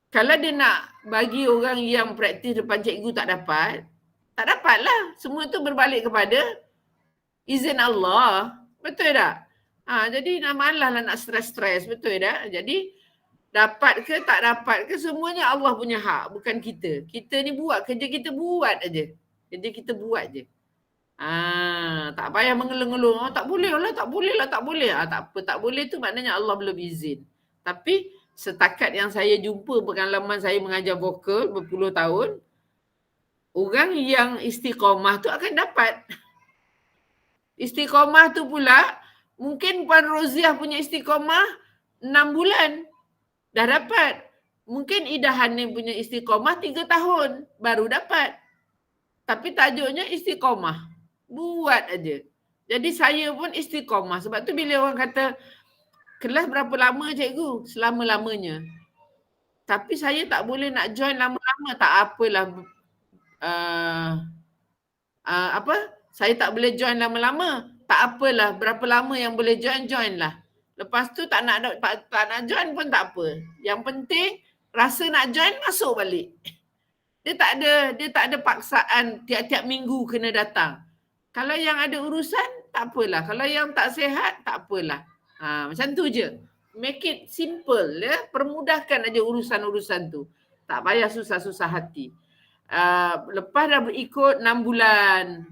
Speaker 1: Kalau dia nak bagi orang yang praktis depan cikgu tak dapatlah. Semua tu berbalik kepada izin Allah. Betul tak? Jadi malah lah nak stres-stres. Betul tak? Jadi dapat ke tak dapat ke semuanya Allah punya hak. Bukan kita. Kita ni buat kerja kita buat aja. Kerja kita buat je. Tak payah mengeluh-ngeluh. Tak boleh lah. Tak apa. Tak boleh tu maknanya Allah belum izin. Tapi setakat yang saya jumpa pengalaman saya mengajar vokal berpuluh tahun, orang yang istiqamah tu akan dapat. Istiqamah tu pula, mungkin Puan Roziah punya istiqamah 6 bulan dah dapat. Mungkin Ida Hanim punya istiqamah 3 tahun baru dapat. Tapi tajuknya istiqamah. Buat aja. Jadi saya pun istiqamah. Sebab tu bila orang kata, kelas berapa lama cikgu? Selama-lamanya. Tapi saya tak boleh nak join lama-lama. Tak apalah. Saya tak boleh join lama-lama. Tak apalah. Berapa lama yang boleh join, join lah. Lepas tu tak nak join pun tak apa. Yang penting rasa nak join, masuk balik. Dia tak ada paksaan tiap-tiap minggu kena datang. Kalau yang ada urusan, tak apalah. Kalau yang tak sihat, tak apalah. Macam tu je. Make it simple. Ya? Permudahkan aja urusan-urusan tu. Tak payah susah-susah hati. Lepas dah ikut 6 bulan.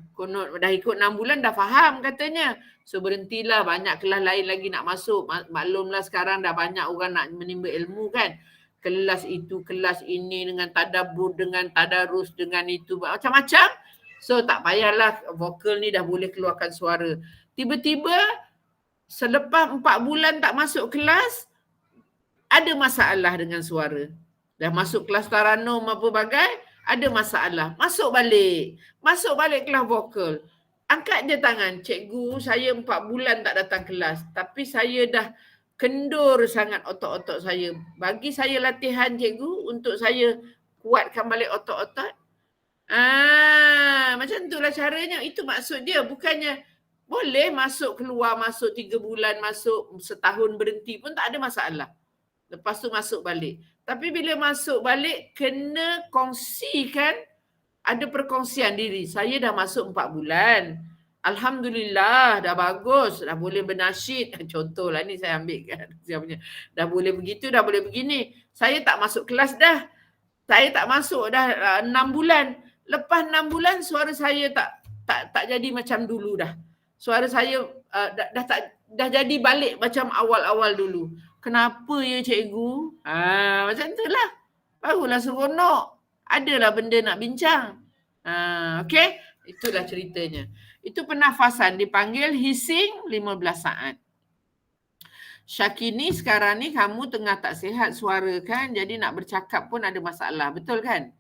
Speaker 1: Dah ikut 6 bulan dah faham katanya. So berhentilah, banyak kelas lain lagi nak masuk. Maklumlah sekarang dah banyak orang nak menimba ilmu kan. Kelas itu, kelas ini dengan tadabbur, dengan tadarus, dengan itu. Macam-macam. So tak payahlah, vokal ni dah boleh keluarkan suara. Tiba-tiba selepas 4 bulan tak masuk kelas, ada masalah dengan suara. Dah masuk kelas taranum apa bagai, ada masalah. Masuk balik kelas vokal. Angkat je tangan, cikgu saya 4 bulan tak datang kelas. Tapi saya dah kendur sangat otot-otot saya. Bagi saya latihan cikgu untuk saya kuatkan balik otot-otot. Macam itulah caranya. Itu maksud dia. Bukannya boleh masuk keluar, masuk 3 bulan, masuk setahun berhenti pun tak ada masalah. Lepas tu masuk balik. Tapi bila masuk balik, kena kongsikan, ada perkongsian diri. Saya dah masuk 4 bulan. Alhamdulillah, dah bagus. Dah boleh bernasyid. Contohlah ni saya ambil kan. Dah boleh begitu, dah boleh begini. Saya tak masuk kelas dah. Saya tak masuk dah 6 bulan. Lepas 6 bulan suara saya tak jadi macam dulu dah. Suara saya dah jadi balik macam awal-awal dulu. Kenapa ya cikgu? Macam itulah. Barulah seronok. Adalah benda nak bincang. Okey? Itulah ceritanya. Itu pernafasan dipanggil hissing 15 saat. Syakini sekarang ni kamu tengah tak sihat suara kan, jadi nak bercakap pun ada masalah. Betul kan?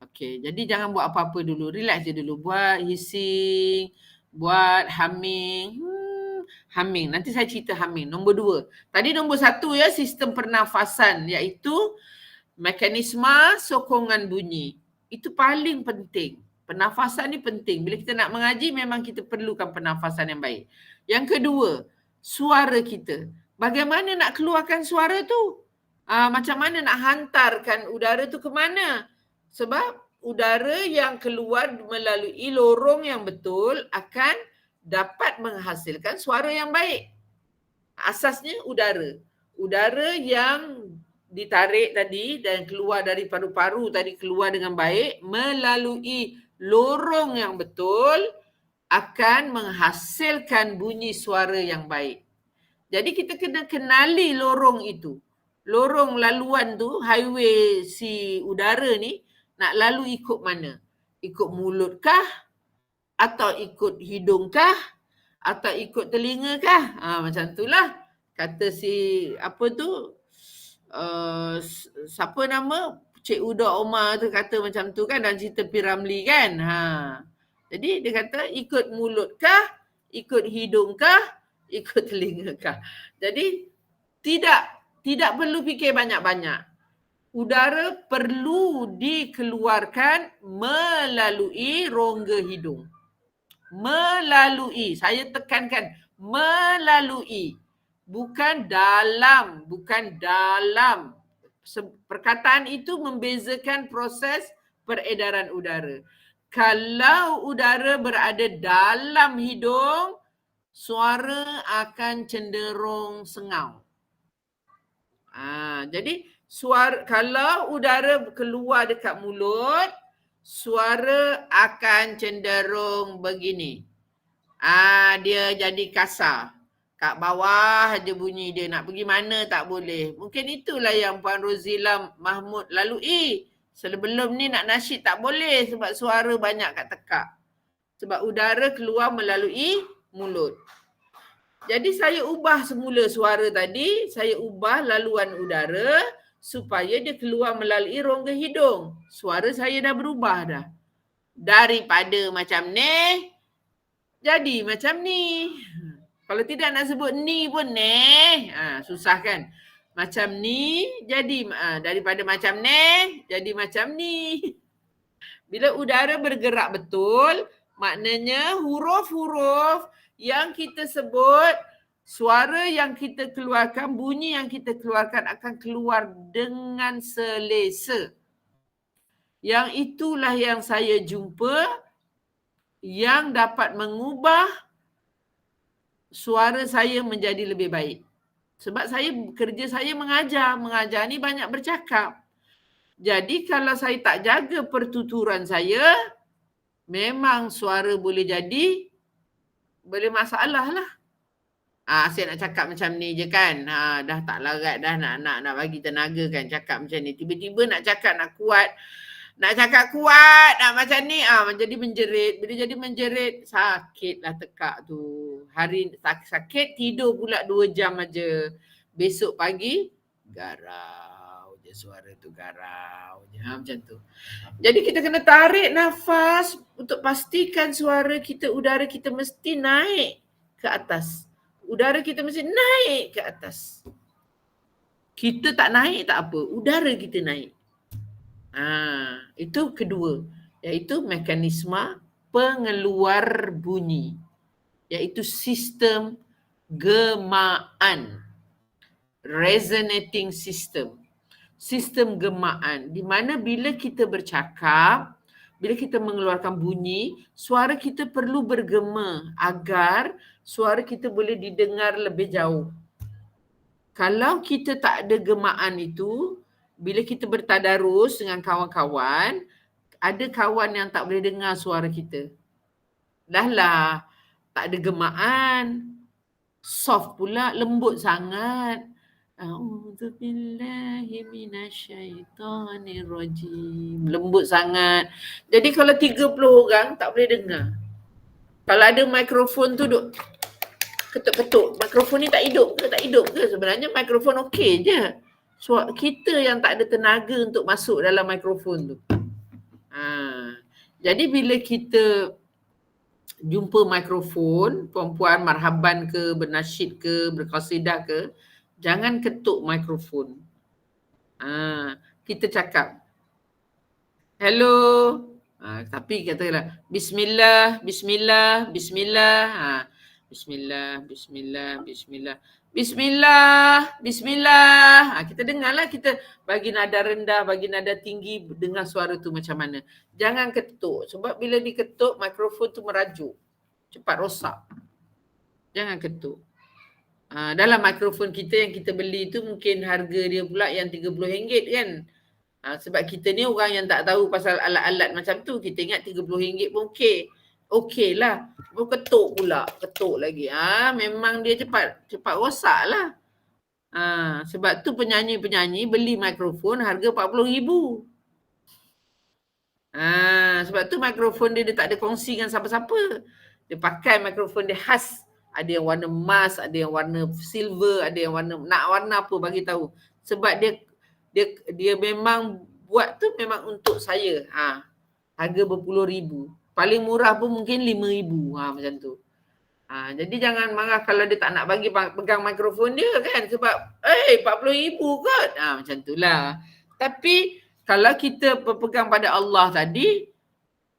Speaker 1: Okey, jadi jangan buat apa-apa dulu. Relax je dulu. Buat hissing, buat humming. Humming. Nanti saya cerita humming. Nombor 2. Tadi nombor 1 ya, sistem pernafasan, iaitu mekanisme sokongan bunyi. Itu paling penting. Pernafasan ni penting. Bila kita nak mengaji, memang kita perlukan pernafasan yang baik. Yang kedua, suara kita. Bagaimana nak keluarkan suara tu? Macam mana nak hantarkan udara tu ke mana? Sebab udara yang keluar melalui lorong yang betul akan dapat menghasilkan suara yang baik. Asasnya udara. Udara yang ditarik tadi dan keluar dari paru-paru tadi keluar dengan baik melalui lorong yang betul akan menghasilkan bunyi suara yang baik. Jadi kita kena kenali lorong itu. Lorong laluan tu, highway si udara ni nak lalu ikut mana? Ikut mulut kah? Atau ikut hidung kah? Atau ikut telinga kah? Macam itulah. Kata si apa tu? Siapa nama? Cik Uda Omar tu kata macam tu kan dalam cerita Piramli kan. Jadi dia kata ikut mulut kah? Ikut hidung kah? Ikut telinga kah? Jadi tidak perlu fikir banyak-banyak. Udara perlu dikeluarkan melalui rongga hidung. Melalui, saya tekankan melalui. Bukan dalam, bukan dalam. Perkataan itu membezakan proses peredaran udara. Kalau udara berada dalam hidung, suara akan cenderung sengau. Jadi kalau udara keluar dekat mulut, suara akan cenderung begini. Dia jadi kasar. Kat bawah aja bunyi dia. Nak pergi mana tak boleh. Mungkin itulah yang Puan Rozila Mahmud lalui. Sebelum ni nak nasyid tak boleh sebab suara banyak kat tekak. Sebab udara keluar melalui mulut. Jadi saya ubah semula suara tadi. Saya ubah laluan udara supaya dia keluar melalui rongga hidung. Suara saya dah berubah dah. Daripada macam ni, jadi macam ni. Kalau tidak nak sebut ni pun ni. Susah kan? Macam ni jadi daripada macam ni jadi macam ni. Bila udara bergerak betul, maknanya huruf-huruf yang kita sebut, suara yang kita keluarkan, bunyi yang kita keluarkan akan keluar dengan selesa. Yang itulah yang saya jumpa yang dapat mengubah suara saya menjadi lebih baik. Sebab kerja saya mengajar. Mengajar ni banyak bercakap. Jadi kalau saya tak jaga pertuturan saya, memang suara boleh masalah lah. Saya nak cakap macam ni je kan. Dah tak larat dah nak bagi tenaga kan cakap macam ni. Tiba-tiba nak cakap nak kuat. Nak cakap kuat, nak macam ni, jadi menjerit. Bila jadi menjerit, sakitlah tekak tu. Hari sakit, tidur pula 2 jam aja. Besok pagi, garau je suara tu, garau je. Macam tu. Jadi kita kena tarik nafas untuk pastikan suara kita, udara kita mesti naik ke atas. Udara kita mesti naik ke atas. Kita tak naik tak apa, udara kita naik. Itu kedua, iaitu mekanisme pengeluar bunyi, iaitu sistem gemaan, resonating system, sistem gemaan, di mana bila kita bercakap, bila kita mengeluarkan bunyi, suara kita perlu bergema agar suara kita boleh didengar lebih jauh. Kalau kita tak ada gemaan itu, bila kita bertadarus dengan kawan-kawan, ada kawan yang tak boleh dengar suara kita. Dah lah, tak ada gemaan. Soft pula, lembut sangat. A'udzubillahi minasyaitonirrajim. Lembut sangat. Jadi kalau 30 orang tak boleh dengar. Kalau ada mikrofon tu duk ketuk-ketuk, mikrofon ni tak hidup ke? Tak hidup ke? Sebenarnya mikrofon okey je. Kita yang tak ada tenaga untuk masuk dalam mikrofon tu. Jadi bila kita jumpa mikrofon, puan-puan marhaban ke, bernasyid ke, berqasidah ke, jangan ketuk mikrofon. Kita cakap, hello. Tapi katalah, bismillah, bismillah, bismillah. Bismillah, bismillah, bismillah. Bismillah, bismillah. Kita dengarlah, kita bagi nada rendah, bagi nada tinggi, dengar suara tu macam mana. Jangan ketuk. Sebab bila diketuk, mikrofon tu merajuk. Cepat rosak. Jangan ketuk. Dalam mikrofon kita yang kita beli tu mungkin harga dia pula yang RM30 kan. Sebab kita ni orang yang tak tahu pasal alat-alat macam tu. Kita ingat RM30 pun okey. Okey lah. Ketuk pula. Ketuk lagi. Memang dia cepat rosak lah. Sebab tu penyanyi-penyanyi beli mikrofon harga RM40,000. Sebab tu mikrofon dia tak ada kongsi dengan siapa-siapa. Dia pakai mikrofon dia khas. Ada yang warna emas, ada yang warna silver, ada yang warna, nak warna apa bagi tahu. Sebab dia memang buat tu memang untuk saya. Harga berpuluh-ribu. Paling murah pun mungkin RM5,000 macam tu. Jadi jangan marah kalau dia tak nak bagi pegang mikrofon dia kan. Sebab RM40,000 kot. Macam tu lah. Tapi kalau kita berpegang pada Allah tadi,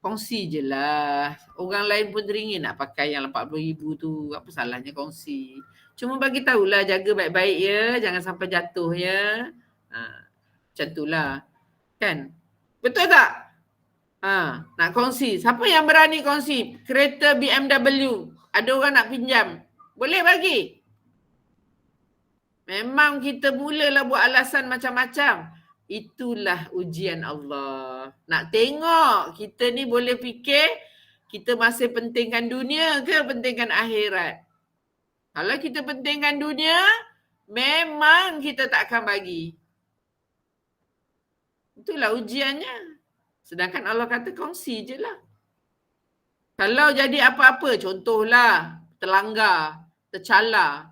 Speaker 1: kongsi je lah. Orang lain pun teringin nak pakai yang RM40,000 tu. Apa salahnya kongsi. Cuma bagi tahulah, jaga baik-baik ya. Jangan sampai jatuh ya. Macam tu lah. Kan? Betul tak? Nak kongsi. Siapa yang berani kongsi? Kereta BMW. Ada orang nak pinjam. Boleh bagi? Memang kita mulalah buat alasan macam-macam. Itulah ujian Allah. Nak tengok kita ni boleh fikir kita masih pentingkan dunia ke pentingkan akhirat? Kalau kita pentingkan dunia, memang kita tak akan bagi. Itulah ujiannya. Sedangkan Allah kata kongsi je lah. Kalau jadi apa-apa, contohlah terlanggar, tercalar,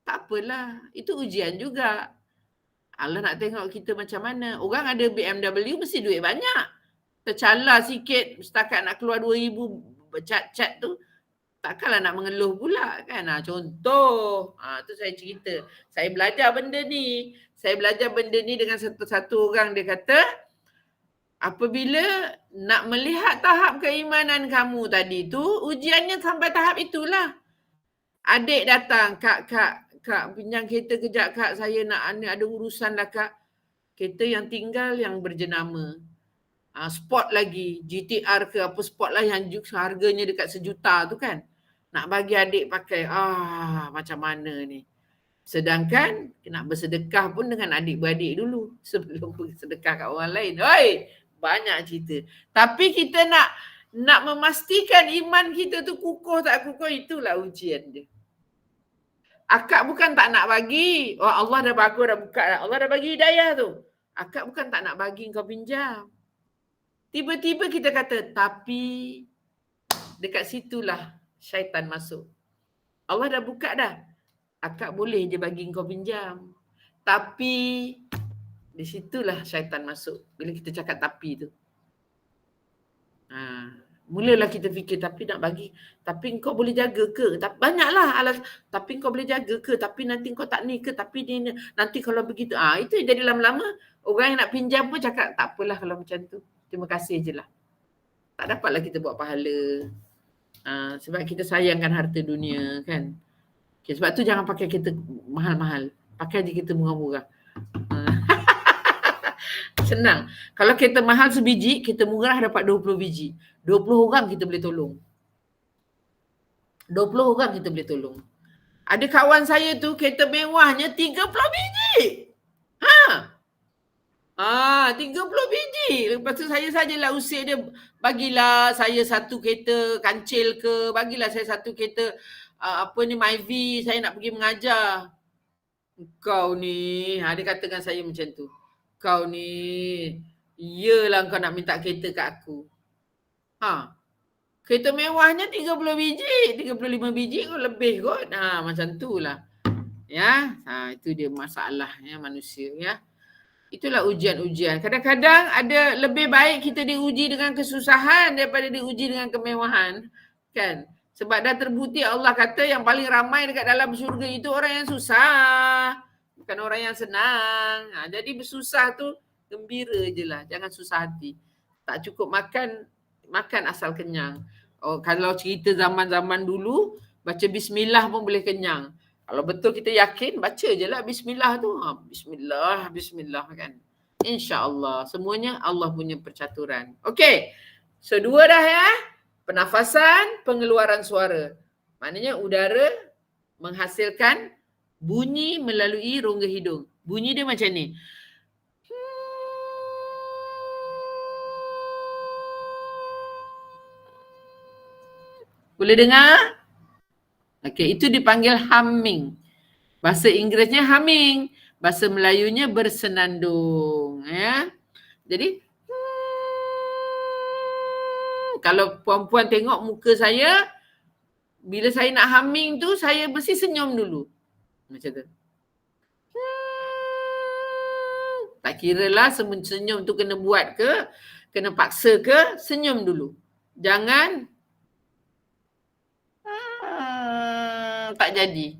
Speaker 1: tak apalah. Itu ujian juga. Allah nak tengok kita macam mana. Orang ada BMW mesti duit banyak. Tercalar sikit, setakat nak keluar 2,000 cat-cat tu, takkanlah nak mengeluh pula kan. Contoh, tu saya cerita. Saya belajar benda ni. Saya belajar benda ni dengan satu orang, dia kata, apabila nak melihat tahap keimanan kamu tadi tu, ujiannya sampai tahap itulah. Adik datang, kak pinjam kereta kejap kak, saya nak ada urusan lah kak. Kereta yang tinggal yang berjenama. Sport lagi, GTR ke apa sport lah yang harganya dekat 1 juta tu kan. Nak bagi adik pakai, macam mana ni. Sedangkan nak bersedekah pun dengan adik-beradik dulu sebelum bersedekah kat orang lain. Hoi, banyak cerita. Tapi kita nak memastikan iman kita tu kukuh tak kukuh, itulah ujian dia. Akak bukan tak nak bagi. Allah dah bagus, dah buka dah. Allah dah bagi hidayah tu. Akak bukan tak nak bagi kau pinjam. Tiba-tiba kita kata, tapi dekat situlah syaitan masuk. Allah dah buka dah. Akak boleh je bagi kau pinjam. Tapi di situlah syaitan masuk. Bila kita cakap tapi tu. Mulalah kita fikir, tapi nak bagi, tapi kau boleh jaga ke? Banyaklah alasan, tapi kau boleh jaga ke? Tapi nanti kau tak ni ke? Tapi ni, nanti kalau begitu. Itu jadi lama-lama orang yang nak pinjam pun cakap, tak apalah kalau macam tu. Terima kasih je lah. Tak dapatlah kita buat pahala. Sebab kita sayangkan harta dunia kan. Okay, sebab tu jangan pakai kereta mahal-mahal. Pakai je kereta murah-murah. Senang. Kalau kereta mahal sebiji, kereta murah dapat 20 biji. 20 orang kita boleh tolong. 20 orang kita boleh tolong. Ada kawan saya tu kereta mewahnya 30 biji. 30 biji. Lepas tu saya sajalah usir dia. Bagilah saya satu kereta kancil ke. Bagilah saya satu kereta Myvi. Saya nak pergi mengajar. Kau ni. Dia kata dengan saya macam tu. Kau ni. Iyalah kau nak minta kereta kat aku. Kereta mewahnya 30 biji. 35 biji kau lebih kot. Macam tu lah. Ya. Itu dia masalahnya manusia ya. Itulah ujian-ujian. Kadang-kadang ada lebih baik kita diuji dengan kesusahan daripada diuji dengan kemewahan. Kan? Sebab dah terbukti Allah kata yang paling ramai dekat dalam syurga itu orang yang susah. Bukan orang yang senang. Jadi bersusah tu gembira je lah. Jangan susah hati. Tak cukup makan asal kenyang. Kalau cerita zaman-zaman dulu, baca bismillah pun boleh kenyang. Kalau betul kita yakin, baca je lah bismillah tu. Bismillah kan. InsyaAllah. Semuanya Allah punya percaturan. Okey. So 2 dah ya. Pernafasan, pengeluaran suara. Maknanya udara menghasilkan bunyi melalui rongga hidung. Bunyi dia macam ni. Boleh dengar? Okey, itu dipanggil humming. Bahasa Inggerisnya humming, bahasa Melayunya bersenandung ya. Jadi kalau puan-puan tengok muka saya, bila saya nak humming tu saya mesti senyum dulu. Macam tu. Tak kiralah senyum tu kena buat ke, kena paksa ke, senyum dulu. Jangan tak jadi.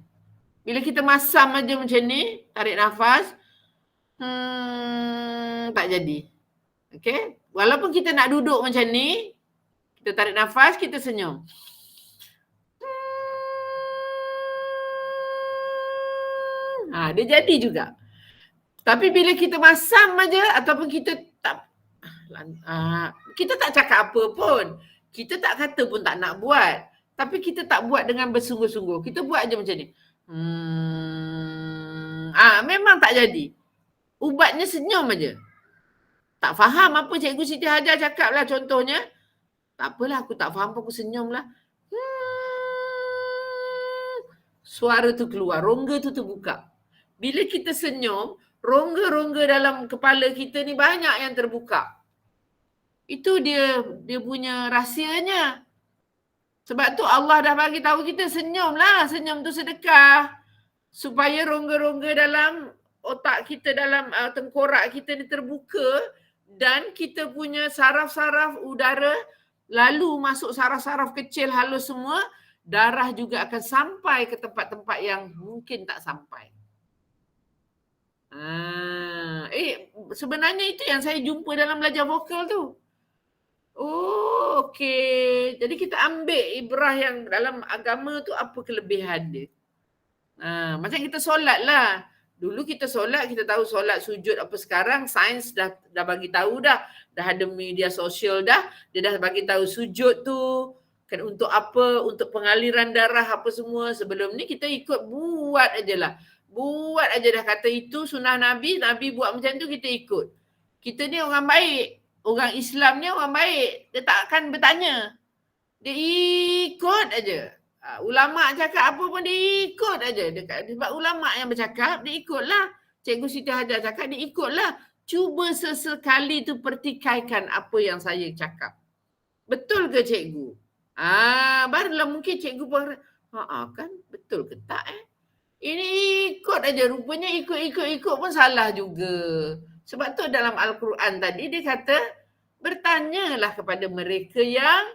Speaker 1: Bila kita masam aja macam ni, tarik nafas, tak jadi. Okay? Walaupun kita nak duduk macam ni, kita tarik nafas, kita senyum. Dia jadi juga. Tapi bila kita masam aja ataupun kita tak cakap apa pun, kita tak kata pun tak nak buat. Tapi kita tak buat dengan bersungguh-sungguh. Kita buat aja macam ni. Memang tak jadi. Ubatnya senyum aja. Tak faham apa Cikgu Siti Hajar cakap lah contohnya. Tak apalah, aku tak faham pun aku senyum lah. suara tu keluar, rongga tu terbuka. Bila kita senyum, rongga-rongga dalam kepala kita ni banyak yang terbuka. Itu dia punya rahsianya. Sebab tu Allah dah bagi tahu kita senyumlah, senyum tu sedekah. Supaya rongga-rongga dalam otak kita, dalam tengkorak kita ni terbuka dan kita punya saraf-saraf udara lalu masuk saraf-saraf kecil halus semua, darah juga akan sampai ke tempat-tempat yang mungkin tak sampai. Sebenarnya itu yang saya jumpa dalam belajar vokal tu. Oh, okey. Jadi kita ambil ibrah yang dalam agama tu apa kelebihan dia. Macam kita solat lah. Dulu kita solat, kita tahu solat sujud apa. Sekarang sains dah bagi tahu dah. Dah ada media sosial dah. Dia dah bagi tahu sujud tu kan untuk apa, untuk pengaliran darah apa semua. Sebelum ni kita ikut buat aje lah. Buat aja dah, kata itu sunnah Nabi, Nabi buat macam tu kita ikut. Kita ni orang baik. Orang Islam ni orang baik. Dia tak akan bertanya. Dia ikut aja. Ulama cakap apa pun dia ikut aja. Sebab ulama yang bercakap, dia ikutlah. Cikgu Siti Hajar cakap, dia ikutlah. Cuba sesekali tu pertikaikan apa yang saya cakap. Betul ke cikgu? Barulah mungkin cikgu pun kan betul ke tak Ini ikut aja. Rupanya ikut pun salah juga. Sebab tu dalam Al-Quran tadi dia kata, bertanyalah kepada mereka yang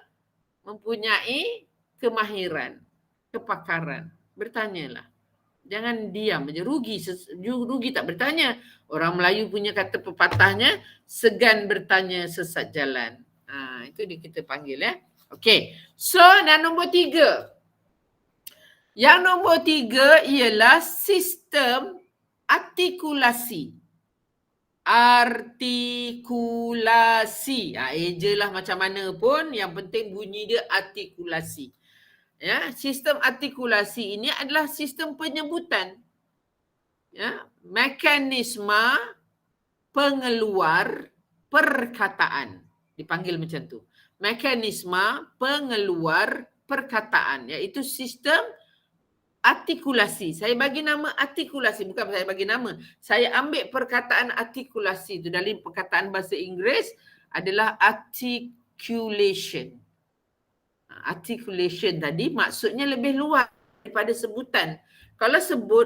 Speaker 1: mempunyai kemahiran, kepakaran. Bertanyalah. Jangan diam aja. Rugi tak bertanya. Orang Melayu punya kata pepatahnya, segan bertanya sesat jalan. Itu kita panggil ya. Okey. So, dan nombor 3. Yang nombor 3 ialah sistem artikulasi. Artikulasi. Ejalah macam mana pun, yang penting bunyi dia artikulasi. Ya, sistem artikulasi ini adalah sistem penyebutan. Ya, mekanisme pengeluar perkataan. Dipanggil macam tu. Mekanisme pengeluar perkataan, iaitu sistem artikulasi. Saya bagi nama artikulasi, bukan saya bagi nama. Saya ambil perkataan artikulasi itu dari perkataan bahasa Inggeris adalah articulation. Articulation tadi maksudnya lebih luas daripada sebutan. Kalau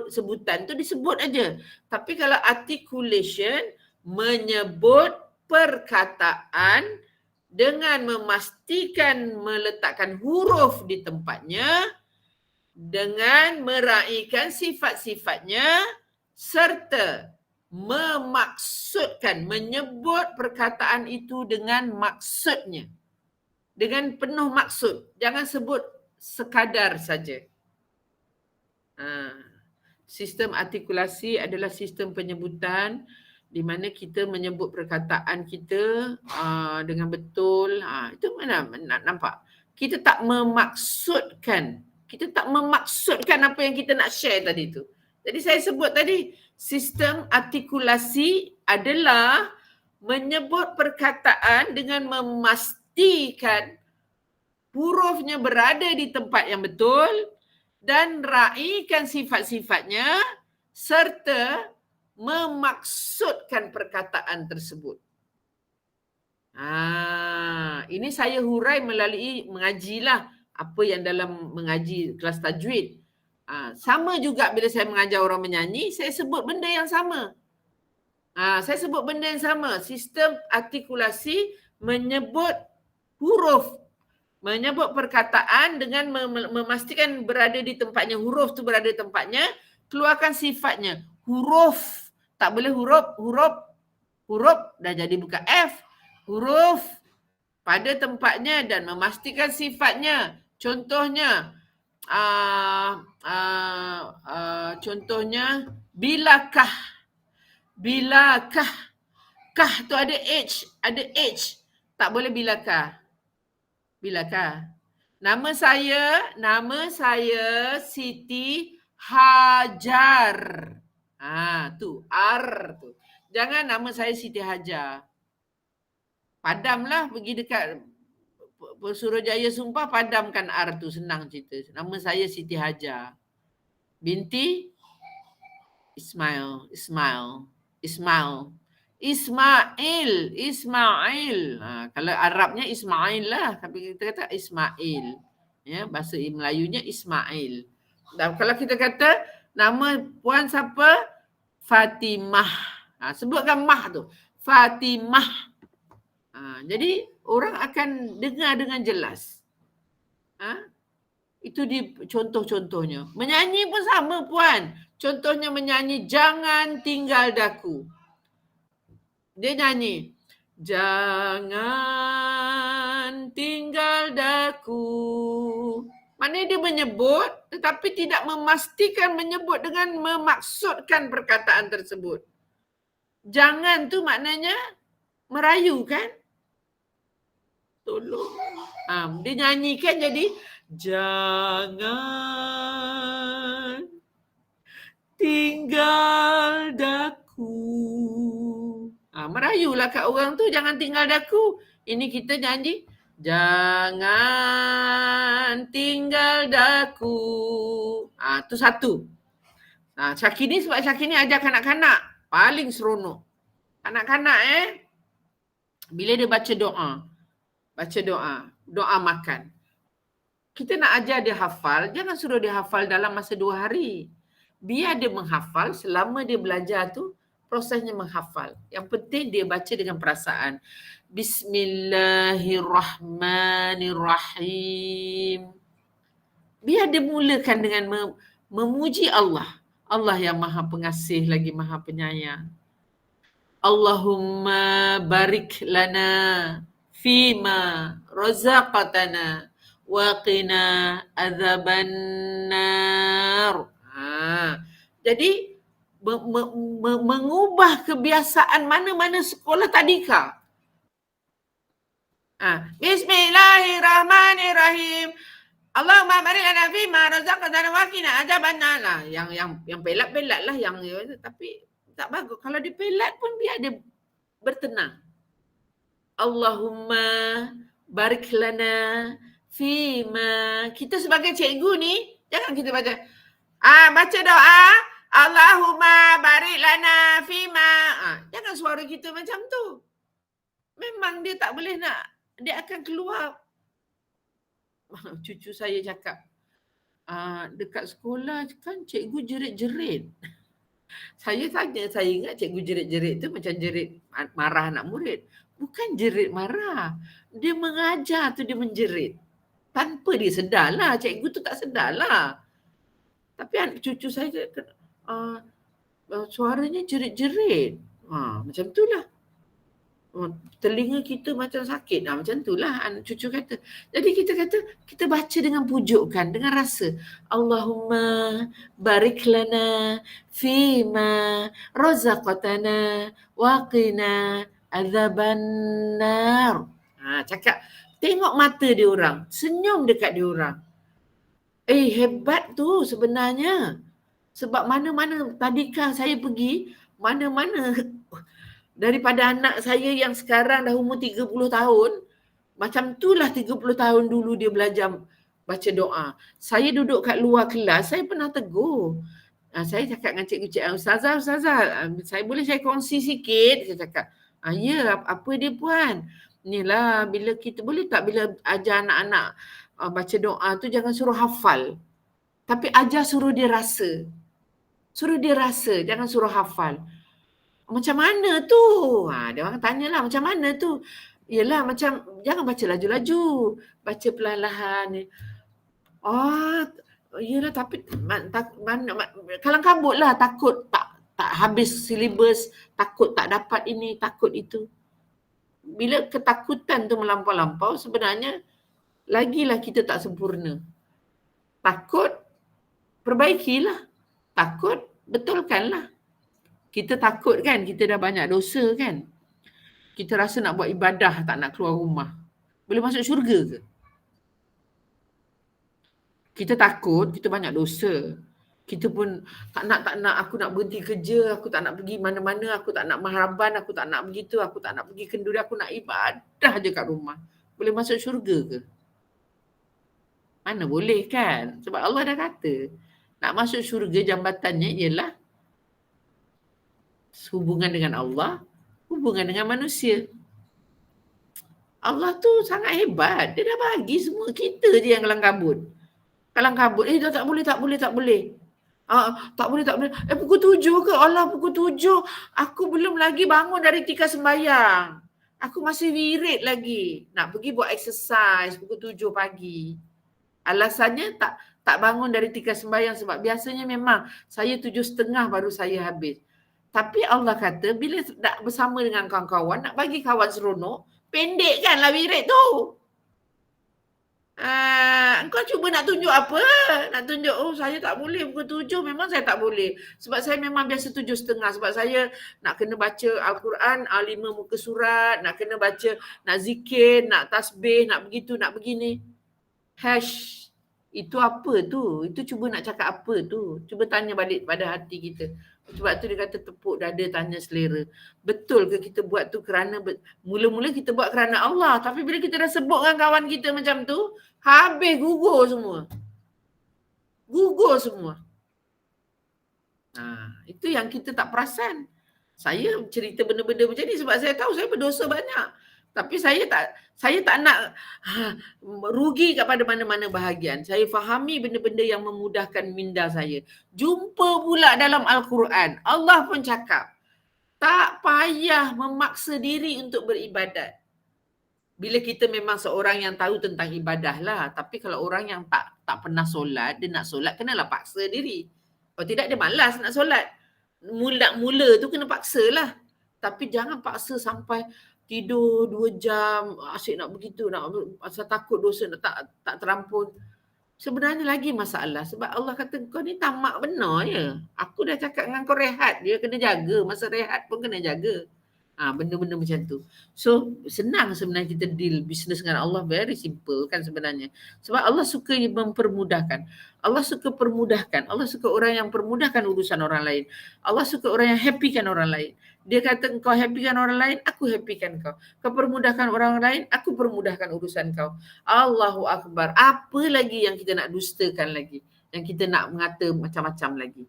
Speaker 1: sebutan tu disebut aja. Tapi kalau articulation menyebut perkataan dengan memastikan meletakkan huruf di tempatnya, dengan meraihkan sifat-sifatnya serta memaksudkan, menyebut perkataan itu dengan maksudnya. Dengan penuh maksud. Jangan sebut sekadar saja. Sistem artikulasi adalah sistem penyebutan di mana kita menyebut perkataan kita dengan betul. Itu mana nampak? Kita tak memaksudkan. Kita tak memaksudkan apa yang kita nak share tadi tu. Jadi saya sebut tadi, sistem artikulasi adalah menyebut perkataan dengan memastikan hurufnya berada di tempat yang betul dan raihkan sifat-sifatnya serta memaksudkan perkataan tersebut. Ini saya hurai melalui mengajilah apa yang dalam mengaji kelas tajwid. Sama juga bila saya mengajar orang menyanyi, saya sebut benda yang sama. Saya sebut benda yang sama. Sistem artikulasi menyebut huruf, menyebut perkataan dengan memastikan berada di tempatnya. Huruf tu berada di tempatnya, keluarkan sifatnya. Huruf, tak boleh huruf dah jadi bukan F. Huruf pada tempatnya dan memastikan sifatnya. Contohnya, contohnya bilakah. Bilakah. Kah tu ada H, ada H. Tak boleh bilakah. Bilakah. Nama saya Siti Hajar. Tu R tu. Jangan nama saya Siti Hajar. Padamlah, pergi dekat Suruhjaya Sumpah, padamkan R tu, senang cerita. Nama saya Siti Hajar. binti Ismail. Kalau Arabnya Ismail lah, tapi kita kata Ismail. Ya, bahasa Melayunya Ismail. Dan kalau kita kata nama puan siapa? Fatimah. Sebutkan mah tu. Fatimah. Jadi orang akan dengar dengan jelas. Itu di contoh-contohnya. Menyanyi pun sama puan. Contohnya menyanyi Jangan Tinggal Daku. Dia nyanyi Jangan tinggal daku. Maknanya dia menyebut tetapi tidak memastikan menyebut dengan memaksudkan perkataan tersebut. Jangan tu maknanya merayu kan? Tolong. Dia nyanyikan jadi Jangan tinggal daku. Merayulah kat orang tu, jangan tinggal daku. Ini kita nyanyi Jangan tinggal daku. Tu satu. Syakini sebab Syakini ajak kanak-kanak. Paling seronok. Kanak-kanak bila dia baca doa. Doa makan. Kita nak ajar dia hafal, jangan suruh dia hafal dalam masa 2 hari. Biar dia menghafal, selama dia belajar tu, prosesnya menghafal. Yang penting dia baca dengan perasaan. Bismillahirrahmanirrahim. Biar dia mulakan dengan memuji Allah. Allah yang maha pengasih lagi maha penyayang. Allahumma barik lana fima razaqtana wa qina adzabannar. Jadi mengubah kebiasaan mana-mana sekolah tadika. Bismillahirrahmanirrahim. Allahumma barik lana fima razaqtana wa qina adzabannar. Yang pelat-pelat lah yang tapi tak bagus. Kalau dia pelat pun biar dia bertenang. Allahumma barik lana fima. Kita sebagai cikgu ni jangan kita baca baca doa Allahumma barik lana fima. Jangan suara kita macam tu. Memang dia tak boleh nak, dia akan keluar. Cucu saya cakap, dekat sekolah kan cikgu jerit-jerit. Saya ingat cikgu jerit-jerit tu macam jerit marah anak murid. Bukan jerit marah. Dia mengajar tu dia menjerit. Tanpa dia sedar lah. Cikgu tu tak sedar lah. Tapi cucu saya suaranya jerit-jerit. Macam tu lah. Telinga kita macam sakit. Macam tu lah cucu kata. Jadi kita kata, kita baca dengan pujukan, dengan rasa. Allahumma barik lana fima razaqtana wa qina adzabannar. Cakap, tengok mata dia orang. Senyum dekat dia orang. Hebat tu sebenarnya. Sebab mana-mana tadika saya pergi, mana-mana daripada anak saya yang sekarang dah umur 30 tahun, macam itulah 30 tahun dulu dia belajar baca doa. Saya duduk kat luar kelas, saya pernah tegur. Saya cakap dengan cikgu, Ustazah, saya boleh saya kongsi sikit? Saya cakap, ya, apa dia puan? Inilah, bila kita boleh tak bila ajar anak-anak baca doa tu jangan suruh hafal. Tapi ajar suruh dia rasa. Suruh dia rasa, jangan suruh hafal. Macam mana tu? Dia orang tanyalah macam mana tu? Yelah macam jangan baca laju-laju. Baca perlahan-lahan. Yelah tapi kalang kabut lah, takut tak habis silibus, takut tak dapat ini, takut itu. Bila ketakutan tu melampau-lampau, sebenarnya lagilah kita tak sempurna. Takut, perbaikilah. Takut, betulkanlah. Kita takut kan, kita dah banyak dosa kan. Kita rasa nak buat ibadah, tak nak keluar rumah. Boleh masuk syurga ke? Kita takut, kita banyak dosa. Kita pun tak nak, aku nak berhenti kerja, aku tak nak pergi mana-mana, aku tak nak mahraban, aku tak nak begitu, aku tak nak pergi kenduri, aku nak ibadah je kat rumah. Boleh masuk syurga ke? Mana boleh kan? Sebab Allah dah kata, Nak masuk syurga jambatannya ialah hubungan dengan Allah, hubungan dengan manusia. Allah tu sangat hebat. Dia dah bagi semua, kita je yang kelang kabut. Kelang kabut, tak boleh. Tak boleh. Pukul 7 ke? Allah, pukul 7. Aku belum lagi bangun dari tikar sembahyang. Aku masih wirid lagi. Nak pergi buat exercise pukul 7 pagi. Alasannya tak bangun dari tikar sembahyang sebab biasanya memang saya 7.30 baru saya habis. Tapi Allah kata bila nak bersama dengan kawan-kawan, nak bagi kawan seronok, pendekkanlah wirid tu. Engkau cuba nak tunjuk apa? Nak tunjuk, saya tak boleh pukul 7, memang saya tak boleh. Sebab saya memang biasa 7.30. Sebab saya nak kena baca Al-Quran, 5 muka surat, nak kena baca, nak zikir, nak tasbih, nak begitu, nak begini. Itu apa tu? Itu cuba nak cakap apa tu? Cuba tanya balik pada hati kita. Sebab tu dia kata tepuk dada, tanya selera. Betul ke kita buat tu kerana mula-mula kita buat kerana Allah, tapi bila kita dah sebut dengan kawan kita macam tu, habis gugur semua. Itu yang kita tak perasan. Saya cerita benda-benda macam ni sebab saya tahu saya berdosa banyak. Tapi saya tak nak rugi kepada mana-mana bahagian. Saya fahami benda-benda yang memudahkan minda saya. Jumpa pula dalam Al-Quran. Allah pun cakap, tak payah memaksa diri untuk beribadat. Bila kita memang seorang yang tahu tentang ibadah lah. Tapi kalau orang yang tak pernah solat, dia nak solat, kenalah paksa diri. Kalau tidak, dia malas nak solat. Mula tu kena paksa lah. Tapi jangan paksa sampai tidur 2 jam, asyik nak begitu, nak asal takut dosa, nak tak terampun. Sebenarnya lagi masalah sebab Allah kata kau ni tamak benar ya. Aku dah cakap dengan kau rehat, dia kena jaga, masa rehat pun kena jaga. Benda-benda macam tu. So senang sebenarnya kita deal bisnes dengan Allah, very simple kan sebenarnya. Sebab Allah suka mempermudahkan. Allah suka permudahkan. Allah suka orang yang permudahkan urusan orang lain. Allah suka orang yang happykan orang lain. Dia kata engkau happykan orang lain, aku happykan kau. Kau permudahkan orang lain, aku permudahkan urusan kau. Allahu Akbar. Apa lagi yang kita nak dustakan lagi? Yang kita nak mengata macam-macam lagi.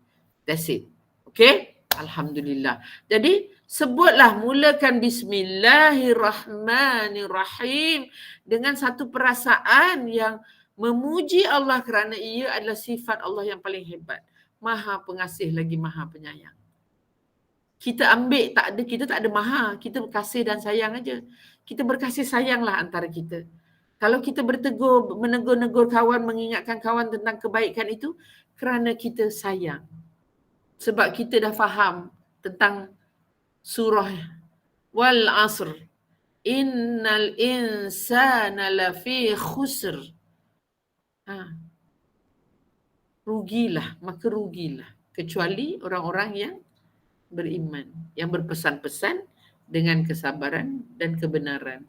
Speaker 1: That's it. Okay? Alhamdulillah. Jadi sebutlah, mulakan Bismillahirrahmanirrahim dengan satu perasaan yang memuji Allah kerana ia adalah sifat Allah yang paling hebat. Maha pengasih lagi maha penyayang. Kita ambil, kita tak ada maha, kita kasih dan sayang aja. Kita berkasih sayanglah antara kita. Kalau kita menegur kawan, mengingatkan kawan tentang kebaikan itu, kerana kita sayang. Sebab kita dah faham tentang surah wal asr. Innal insana lafi khusr. Rugilah, maka rugilah. Kecuali orang-orang yang beriman, yang berpesan-pesan dengan kesabaran dan kebenaran.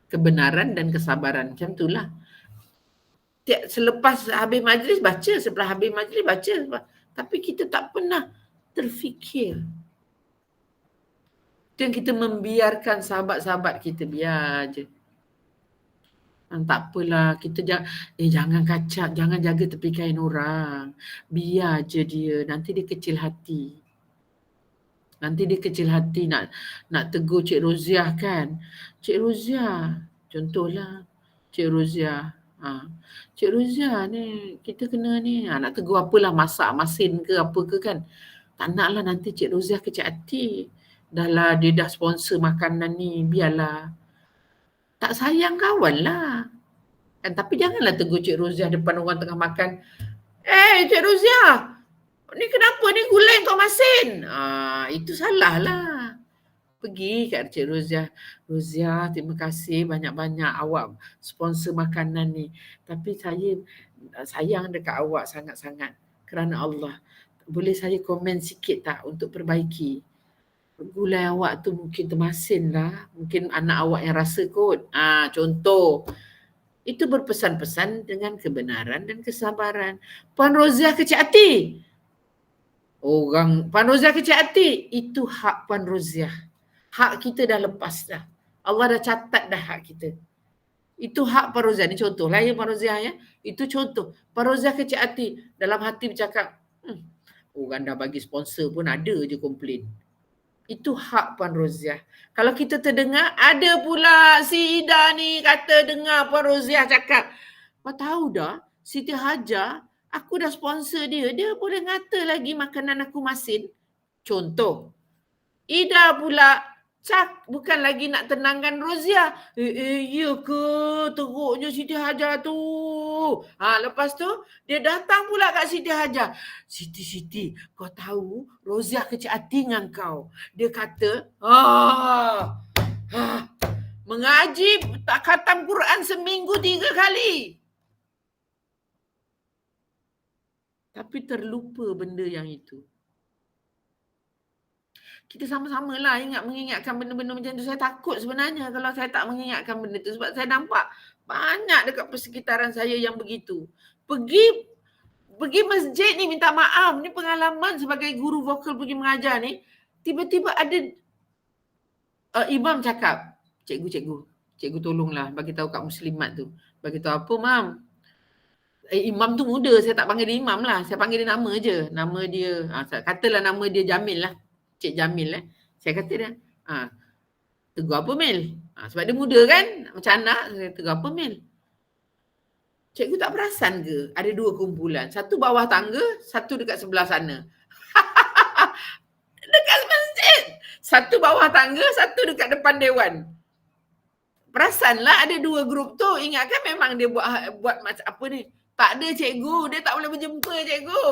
Speaker 1: Kebenaran dan kesabaran, macam itulah. Selepas habis majlis baca, setelah habis majlis baca. Tapi kita tak pernah terfikir. Dan kita membiarkan sahabat-sahabat kita, biar je. Tak apalah, kita jangan kacak, jangan jaga tepi kain orang. Biar je dia, nanti dia kecil hati. Nak tegur Cik Roziah kan. Cik Roziah, contohlah Cik Roziah. Cik Roziah ni, kita kena ni, nak tegur apalah, masak masin ke apa ke kan. Tak naklah nanti Cik Roziah kecil hati. Dah lah dia dah sponsor makanan ni, biarlah. Tak sayang kawan lah. Kan? Tapi janganlah tegur Cik Roziah depan orang tengah makan. Cik Roziah, ni kenapa ni gulai kau masin? Itu salah lah. Pergi kat Cik Roziah. Roziah, terima kasih banyak-banyak awak sponsor makanan ni. Tapi saya sayang dekat awak sangat-sangat. Kerana Allah. Boleh saya komen sikit tak untuk perbaiki? Gulai awak tu mungkin termasin lah. Mungkin anak awak yang rasa kot. Contoh. Itu berpesan-pesan dengan kebenaran dan kesabaran. Puan Roziah kecil hati. Puan Roziah kecil hati. Itu hak Puan Roziah. Hak kita dah lepas dah. Allah dah catat dah hak kita. Itu hak Puan Roziah. Ni contoh lah ya Puan Roziah ya. Itu contoh. Puan Roziah kecil hati. Dalam hati bercakap, Orang dah bagi sponsor pun ada je komplain. Itu hak Puan Roziah. Kalau kita terdengar, ada pula si Ida ni kata dengar Puan Roziah cakap. Kau tahu dah, Siti Hajar, aku dah sponsor dia. Dia boleh ngata lagi makanan aku masin. Contoh. Ida pula bukan lagi nak tenangkan Roziah. Ya ke? Teruknya Siti Hajar tu. Lepas tu, dia datang pula kat Siti Hajar. Siti, kau tahu Roziah kecil hati dengan kau. Dia kata, mengaji tak khatam Quran seminggu 3 kali. Tapi terlupa benda yang itu. Kita sama-sama lah mengingatkan benda-benda macam tu. Saya takut sebenarnya kalau saya tak mengingatkan benda tu. Sebab saya nampak banyak dekat persekitaran saya yang begitu. Pergi masjid ni minta maaf. Ni pengalaman sebagai guru vokal pergi mengajar ni. Tiba-tiba ada imam cakap, cikgu tolonglah bagi tahu kat muslimat tu. Bagi tahu apa, Mam? Imam tu muda, saya tak panggil dia imam lah. Saya panggil dia nama je. Nama dia, katalah nama dia Jamil lah. Cik Jamil Saya kata dia, tegur apa Mel? Sebab dia muda kan? Macam anak, saya tegur apa Mel? Cikgu tak perasan ke? Ada 2 kumpulan. Satu bawah tangga, satu dekat sebelah sana. Dekat masjid. Satu bawah tangga, satu dekat depan dewan. Perasanlah ada 2 grup tu. Ingatkan memang dia buat macam apa ni? Tak ada cikgu. Dia tak boleh berjumpa cikgu.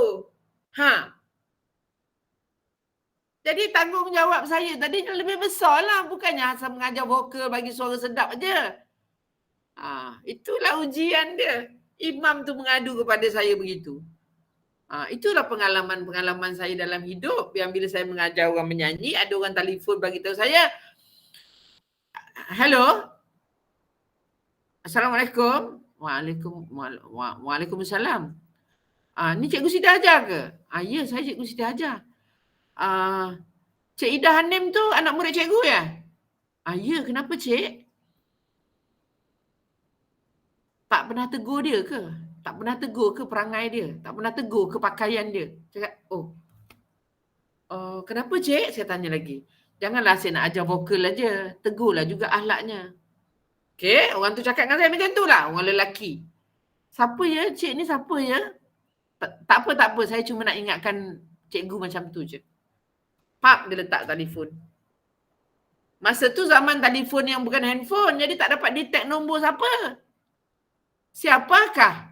Speaker 1: Jadi tanggungjawab saya tadi lebih besar lah. Bukannya asal mengajar vokal bagi suara sedap je. Itulah ujian dia. Imam tu mengadu kepada saya begitu. Itulah pengalaman saya dalam hidup. Yang bila saya mengajar orang menyanyi, ada orang telefon bagi tahu saya, hello. Assalamualaikum. Waalaikumsalam. Ni Cikgu Siti Hajar ke? Ya, saya Cikgu Siti Hajar. Cik Ida Hanim tu anak murid cikgu ya? Ya, kenapa cik? Tak pernah tegur dia ke? Tak pernah tegur ke perangai dia? Tak pernah tegur ke pakaian dia? Cakap, kenapa cik? Saya tanya lagi. Janganlah saya nak ajar vokal aja. Tegurlah juga akhlaknya. Okey, orang tu cakap dengan saya macam tu lah. Orang lelaki. Siapa ya? Cik ni siapa ya? Tak apa. Saya cuma nak ingatkan cikgu macam tu je. Pak, dia letak telefon. Masa tu zaman telefon yang bukan handphone. Jadi tak dapat detect nombor siapa. Siapakah?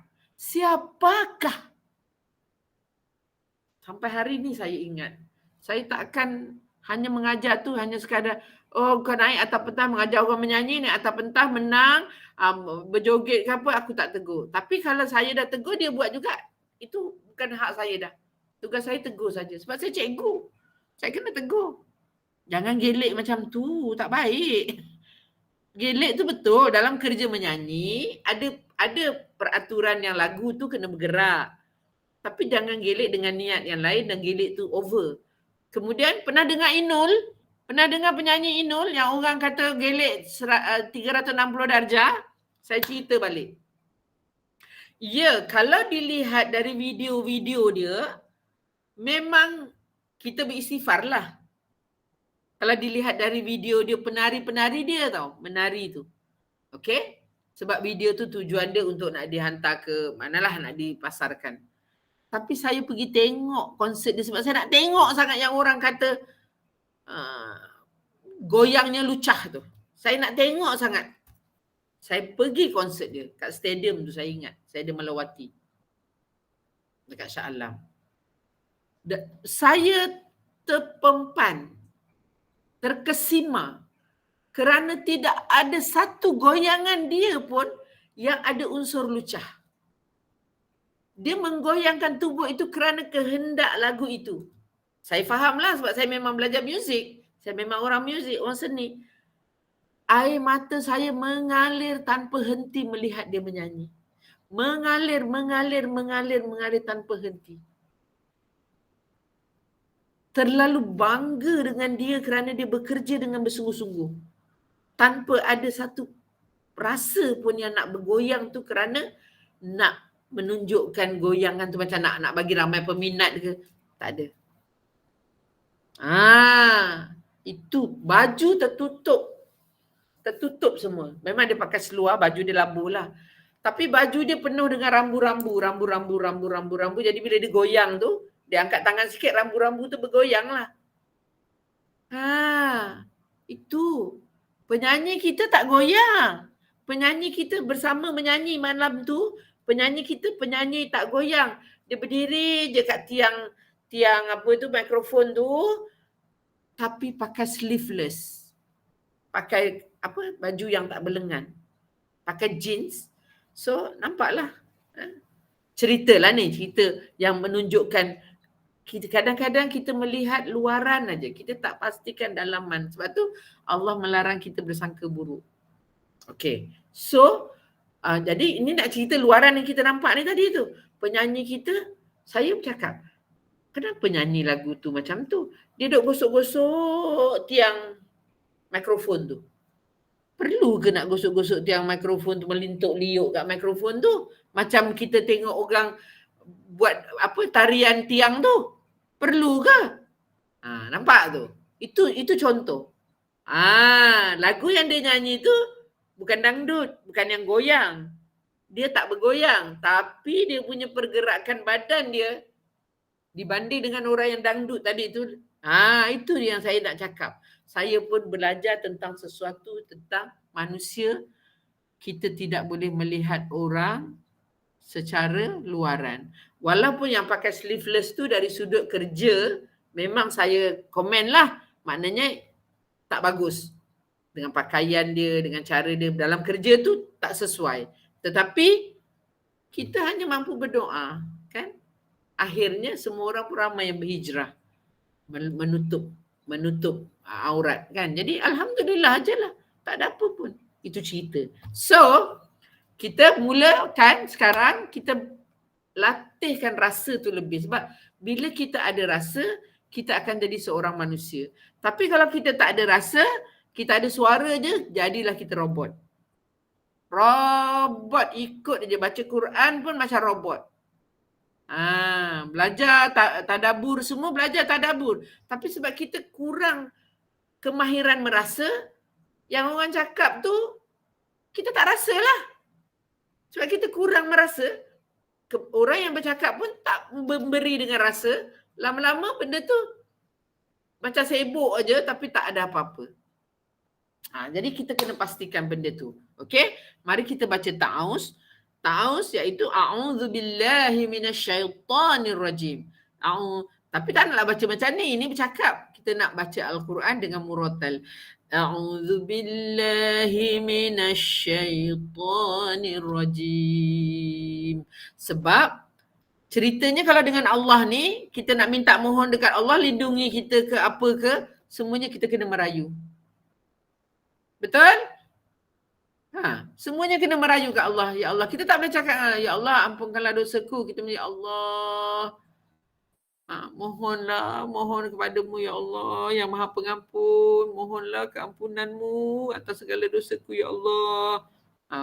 Speaker 1: Sampai hari ni saya ingat. Saya tak akan hanya mengajar tu, hanya sekadar, kau naik atas pentas mengajar orang menyanyi, naik atas pentas menang, berjoget ke apa, aku tak tegur. Tapi kalau saya dah tegur, dia buat juga. Itu bukan hak saya dah. Tugas saya tegur saja. Sebab saya cikgu. Saya kena tegur. Jangan gelek macam tu. Tak baik. Gelek tu betul. Dalam kerja menyanyi, ada peraturan yang lagu tu kena bergerak. Tapi jangan gelek dengan niat yang lain dan gelek tu over. Kemudian pernah dengar Inul? Pernah dengar penyanyi Inul yang orang kata gelek 360 darjah? Saya cerita balik. Ya, kalau dilihat dari video-video dia, memang kita beristighfar lah. Kalau dilihat dari video dia, penari-penari dia tau, menari tu. Okey? Sebab video tu tujuan dia untuk nak dihantar ke manalah, nak dipasarkan. Tapi saya pergi tengok konsert dia sebab saya nak tengok sangat yang orang kata goyangnya lucah tu. Saya nak tengok sangat. Saya pergi konsert dia kat stadium tu, saya ingat. Saya ada melawati. Dekat Shah Alam. Saya terpempan, terkesima kerana tidak ada satu goyangan dia pun yang ada unsur lucah. Dia menggoyangkan tubuh itu kerana kehendak lagu itu. Saya fahamlah sebab saya memang belajar muzik. Saya memang orang muzik, orang seni. Air mata saya mengalir tanpa henti melihat dia menyanyi. Mengalir tanpa henti. Terlalu bangga dengan dia kerana dia bekerja dengan bersungguh-sungguh. Tanpa ada satu rasa pun yang nak bergoyang tu kerana nak menunjukkan goyangan tu macam nak bagi ramai peminat ke. Tak ada. Itu baju tertutup semua. Memang dia pakai seluar, baju dia labuh lah. Tapi baju dia penuh dengan rambu-rambu. Jadi bila dia goyang tu, dia angkat tangan sikit, rambu-rambu tu bergoyang lah. Itu. Penyanyi kita tak goyang. Penyanyi kita bersama menyanyi malam tu, penyanyi tak goyang. Dia berdiri je kat tiang apa tu, mikrofon tu, tapi pakai sleeveless. Pakai apa, baju yang tak berlengan. Pakai jeans. So nampaklah. Cerita yang menunjukkan kadang-kadang kita melihat luaran aja. Kita tak pastikan dalaman. Sebab tu Allah melarang kita bersangka buruk. Okay. So jadi ini nak cerita luaran yang kita nampak ni tadi tu. Penyanyi kita, saya bercakap, kenapa nyanyi lagu tu macam tu? Dia duk gosok-gosok tiang mikrofon tu. Perlu ke nak gosok-gosok tiang mikrofon tu, melintuk liuk kat mikrofon tu? Macam kita tengok orang buat apa, tarian tiang tu. Perlu ke? Nampak tu? Itu contoh. Lagu yang dia nyanyi tu bukan dangdut, bukan yang goyang. Dia tak bergoyang, tapi dia punya pergerakan badan dia dibanding dengan orang yang dangdut tadi tu. Itu yang saya nak cakap. Saya pun belajar tentang sesuatu, tentang manusia. Kita tidak boleh melihat orang secara luaran. Walaupun yang pakai sleeveless tu dari sudut kerja, memang saya komen lah. Maknanya tak bagus. Dengan pakaian dia, dengan cara dia dalam kerja tu tak sesuai. Tetapi kita hanya mampu berdoa, kan? Akhirnya semua orang pun ramai yang berhijrah. Menutup aurat, kan? Jadi alhamdulillah ajalah. Tak ada apa pun. Itu cerita. So, kita mulakan sekarang, kita latihkan rasa tu lebih. Sebab bila kita ada rasa, kita akan jadi seorang manusia. Tapi kalau kita tak ada rasa, kita ada suara je, jadilah kita robot. Robot ikut je, baca Quran pun macam robot. Belajar tadabbur, semua belajar tadabbur. Tapi sebab kita kurang kemahiran merasa, yang orang cakap tu, kita tak rasa lah. Sebab kita kurang merasa, orang yang bercakap pun tak memberi dengan rasa, lama-lama benda tu macam sibuk aja tapi tak ada apa-apa. Jadi kita kena pastikan benda tu. Okey? Mari kita baca ta'awuz. Ta'awuz iaitu a'udzubillahi minasyaitonirrajim. Tapi tak naklah baca macam ni. Ini bercakap. Kita nak baca Al-Quran dengan murattal. A'udzubillahi minasyaitonirrajim. Sebab ceritanya kalau dengan Allah ni, kita nak minta mohon dekat Allah, lindungi kita ke apa ke, semuanya kita kena merayu. Betul? Semuanya kena merayu kat Allah. Ya Allah. Kita tak boleh cakap, ya Allah ampunkanlah dosaku. Kita boleh, ya Allah. Mohon kepadamu ya Allah yang maha pengampun. Mohonlah keampunanmu atas segala dosaku ya Allah.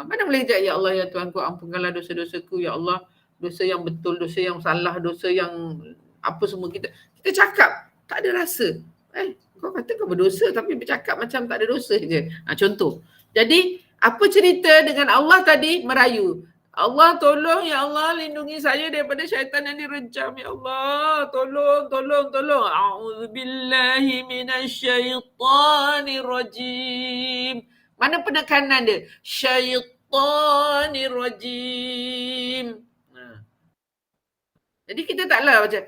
Speaker 1: Mana boleh cakap, ya Allah ya Tuhanku ampunkanlah dosa-dosaku ya Allah. Dosa yang betul, dosa yang salah, dosa yang apa semua kita cakap. Tak ada rasa. Kau kata kau berdosa tapi bercakap macam tak ada dosa je. Contoh. Jadi, apa cerita dengan Allah tadi? Merayu. Allah tolong, ya Allah lindungi saya daripada syaitan yang direjam. Ya Allah, tolong. A'udzubillahi minasyaitonirrajim. Mana penekanan dia? Syaitonirrajim. Jadi kita taklah macam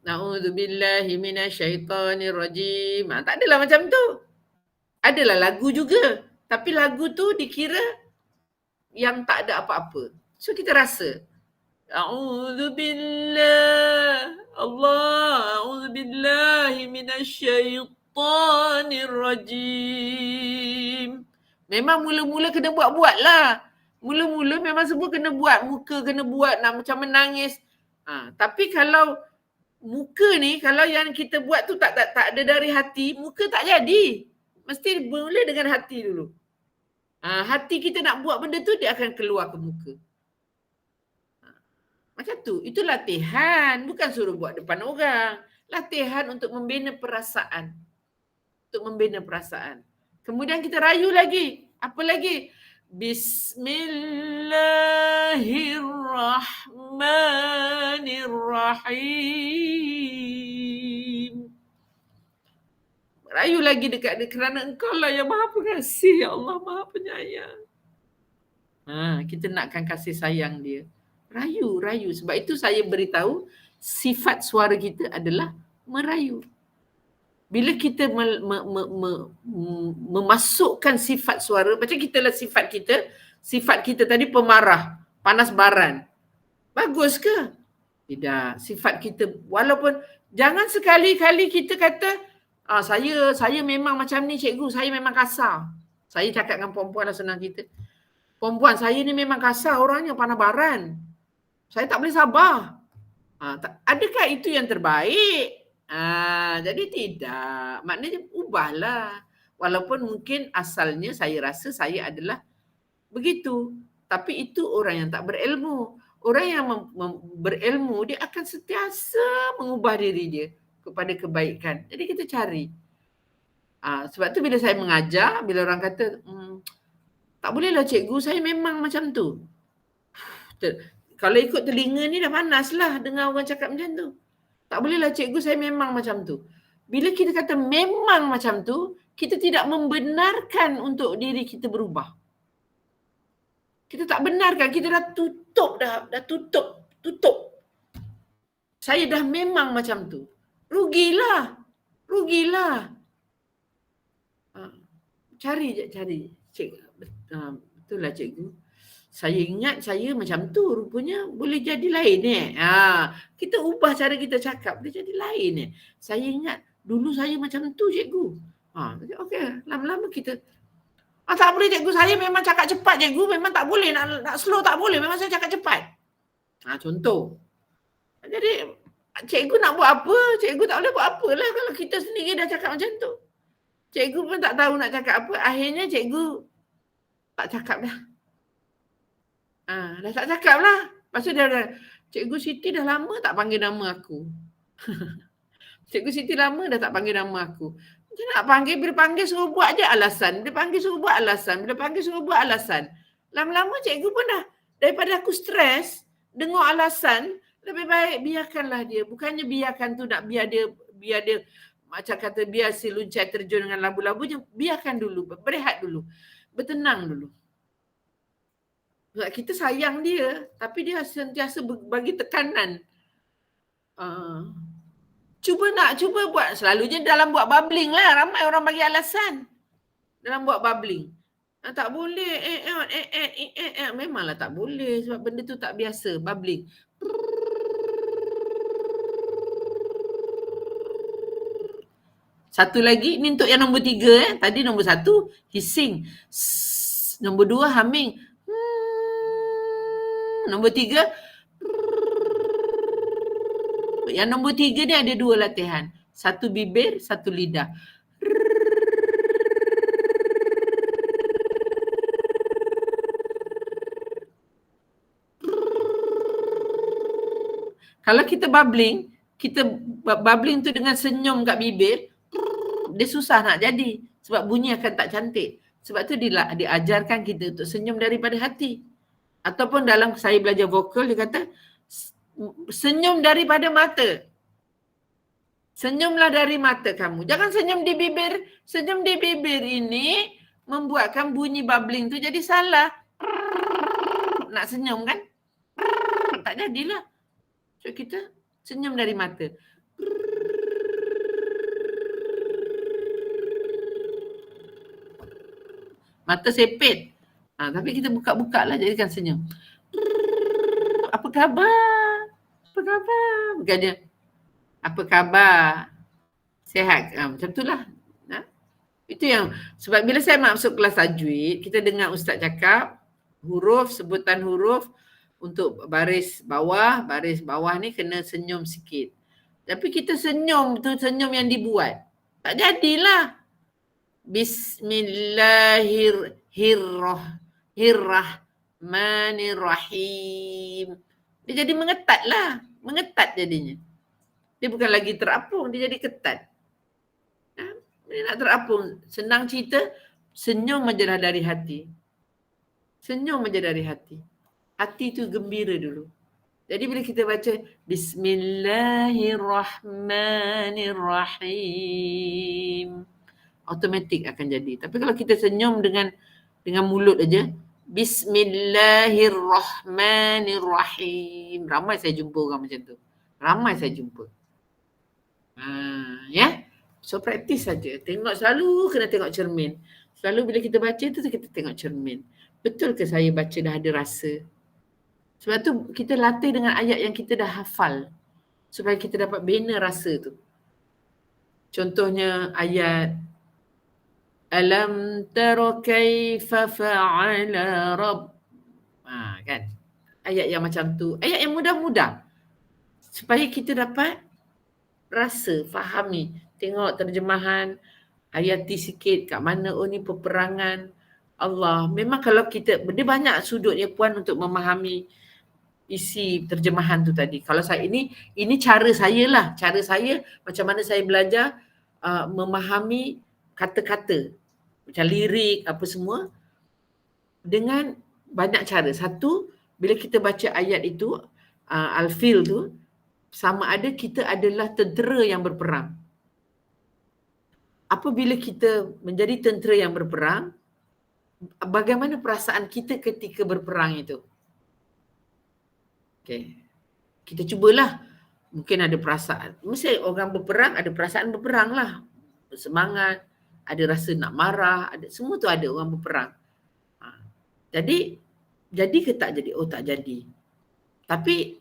Speaker 1: A'udzubillahi minasyaitonirrajim. Tak adalah macam tu. Adalah lagu juga. Tapi lagu tu dikira yang tak ada apa-apa. So kita rasa. A'udzubillahi minasyaitonirrajim. Memang mula-mula kena buat-buat lah. Mula-mula memang semua kena buat. Muka kena buat, nak macam menangis. Tapi kalau muka ni, kalau yang kita buat tu tak ada dari hati, muka tak jadi. Mesti mula dengan hati dulu. Hati kita nak buat benda tu, dia akan keluar ke muka. Macam tu. Itu latihan. Bukan suruh buat depan orang. Latihan untuk membina perasaan. Untuk membina perasaan. Kemudian kita rayu lagi. Apa lagi? Bismillahirrahmanirrahim. Rayu lagi dekat dia kerana engkau lah yang maha pengasih. Ya Allah maha penyayang. Kita nakkan kasih sayang dia. Rayu. Sebab itu saya beritahu sifat suara kita adalah merayu. Bila kita memasukkan sifat suara, macam kita lah sifat kita tadi pemarah, panas baran. Bagus ke? Tidak. Sifat kita, walaupun jangan sekali-kali kita kata, saya memang macam ni cikgu, saya memang kasar. Saya cakap dengan perempuan lah senang kita. Perempuan saya ni memang kasar orangnya, panas baran. Saya tak boleh sabar. Adakah itu yang terbaik? Jadi tidak. Maknanya ubahlah. Walaupun mungkin asalnya saya rasa saya adalah begitu. Tapi itu orang yang tak berilmu. Orang yang berilmu, dia akan sentiasa mengubah diri dia kepada kebaikan. Jadi kita cari. Sebab tu bila saya mengajar, bila orang kata, tak bolehlah cikgu, saya memang macam tu. Kalau ikut telinga ni dah panas lah dengar orang cakap macam tu. Tak bolehlah cikgu, saya memang macam tu. Bila kita kata memang macam tu, kita tidak membenarkan untuk diri kita berubah. Kita tak benarkan, kita dah tutup. Saya dah memang macam tu. Rugilah. Cari. Betul lah cikgu. Saya ingat saya macam tu, rupanya boleh jadi lain kita ubah cara kita cakap, boleh jadi lain Saya ingat dulu saya macam tu cikgu. Okey, lama-lama kita tak boleh cikgu, saya memang cakap cepat cikgu, memang tak boleh nak slow tak boleh, memang saya cakap cepat. Contoh. Jadi cikgu nak buat apa? Cikgu tak boleh buat apalah kalau kita sendiri dah cakap macam tu. Cikgu pun tak tahu nak cakap apa, akhirnya cikgu tak cakap dah. Dah tak cakap lah. Lepas tu dia Cikgu Siti dah lama tak panggil nama aku. Cikgu Siti lama dah tak panggil nama aku. Dia nak panggil, bila panggil suruh buat je alasan. Bila panggil suruh buat alasan. Lama-lama cikgu pun dah, daripada aku stres, dengar alasan, lebih baik biarkanlah dia. Bukannya biarkan tu nak biar dia macam kata biar si luncai terjun dengan labu-labunya. Biarkan dulu, berehat dulu. Bertenang dulu. Sebab kita sayang dia, tapi dia sentiasa bagi tekanan. Cuba buat, selalunya dalam buat bubbling lah. Ramai orang bagi alasan dalam buat bubbling. Tak boleh, memanglah tak boleh sebab benda tu tak biasa, bubbling. Satu lagi, ni untuk yang nombor 3 Tadi nombor 1, hissing. Nombor 2, humming. Nombor 3, yang nombor 3 ni ada 2 latihan. Satu bibir, satu lidah. Kalau kita bubbling tu dengan senyum kat bibir, dia susah nak jadi. Sebab bunyi akan tak cantik. Sebab tu diajarkan kita untuk senyum daripada hati. Ataupun dalam saya belajar vokal, dia kata senyum daripada mata. Senyumlah dari mata kamu. Jangan senyum di bibir. Senyum di bibir ini membuatkan bunyi bubbling tu jadi salah. Nak senyum kan? Tak jadilah. So kita senyum dari mata. Mata sepit. Tapi kita buka-buka lah jadikan senyum. Apa khabar? Bukannya apa khabar? Sihat? Macam itulah. Itu yang, sebab bila saya masuk kelas tajwid, kita dengar ustaz cakap huruf, sebutan huruf untuk baris bawah ni kena senyum sikit. Tapi kita senyum tu senyum yang dibuat. Tak jadilah. Bismillahirrahmanirrahim. Dia jadi mengetat lah. Mengetat jadinya. Dia bukan lagi terapung, dia jadi ketat. Dia nak terapung. Senang cerita, senyum aja dari hati. Senyum aja dari hati. Hati tu gembira dulu. Jadi bila kita baca Bismillahirrahmanirrahim, automatik akan jadi. Tapi kalau kita senyum dengan mulut aja, Bismillahirrahmanirrahim. Ramai saya jumpa orang macam tu. Ramai saya jumpa. Ya. So praktis saja. Tengok, selalu kena tengok cermin. Selalu bila kita baca tu kita tengok cermin. Betul ke saya baca dah ada rasa? Sebab tu kita latih dengan ayat yang kita dah hafal. Supaya kita dapat bina rasa tu. Contohnya ayat Alam tara kaifa fa'ala rabb. Kan? Ayat yang macam tu. Ayat yang mudah-mudah. Supaya kita dapat rasa, fahami. Tengok terjemahan, hayati sikit kat mana ni peperangan Allah. Memang kalau kita, dia banyak sudut ya puan untuk memahami isi terjemahan tu tadi. Kalau saya ini cara saya lah. Cara saya macam mana saya belajar memahami kata-kata. Macam lirik apa semua. Dengan banyak cara. Satu, bila kita baca ayat itu, Al-Fil tu, sama ada kita adalah tentera yang berperang. Apabila kita menjadi tentera yang berperang, bagaimana perasaan kita ketika berperang itu? Okay. Kita cubalah. Mungkin ada perasaan. Mesti orang berperang ada perasaan berperang lah. Bersemangat, ada rasa nak marah, ada semua tu ada orang berperang. Jadi ke tak jadi? Oh tak jadi. Tapi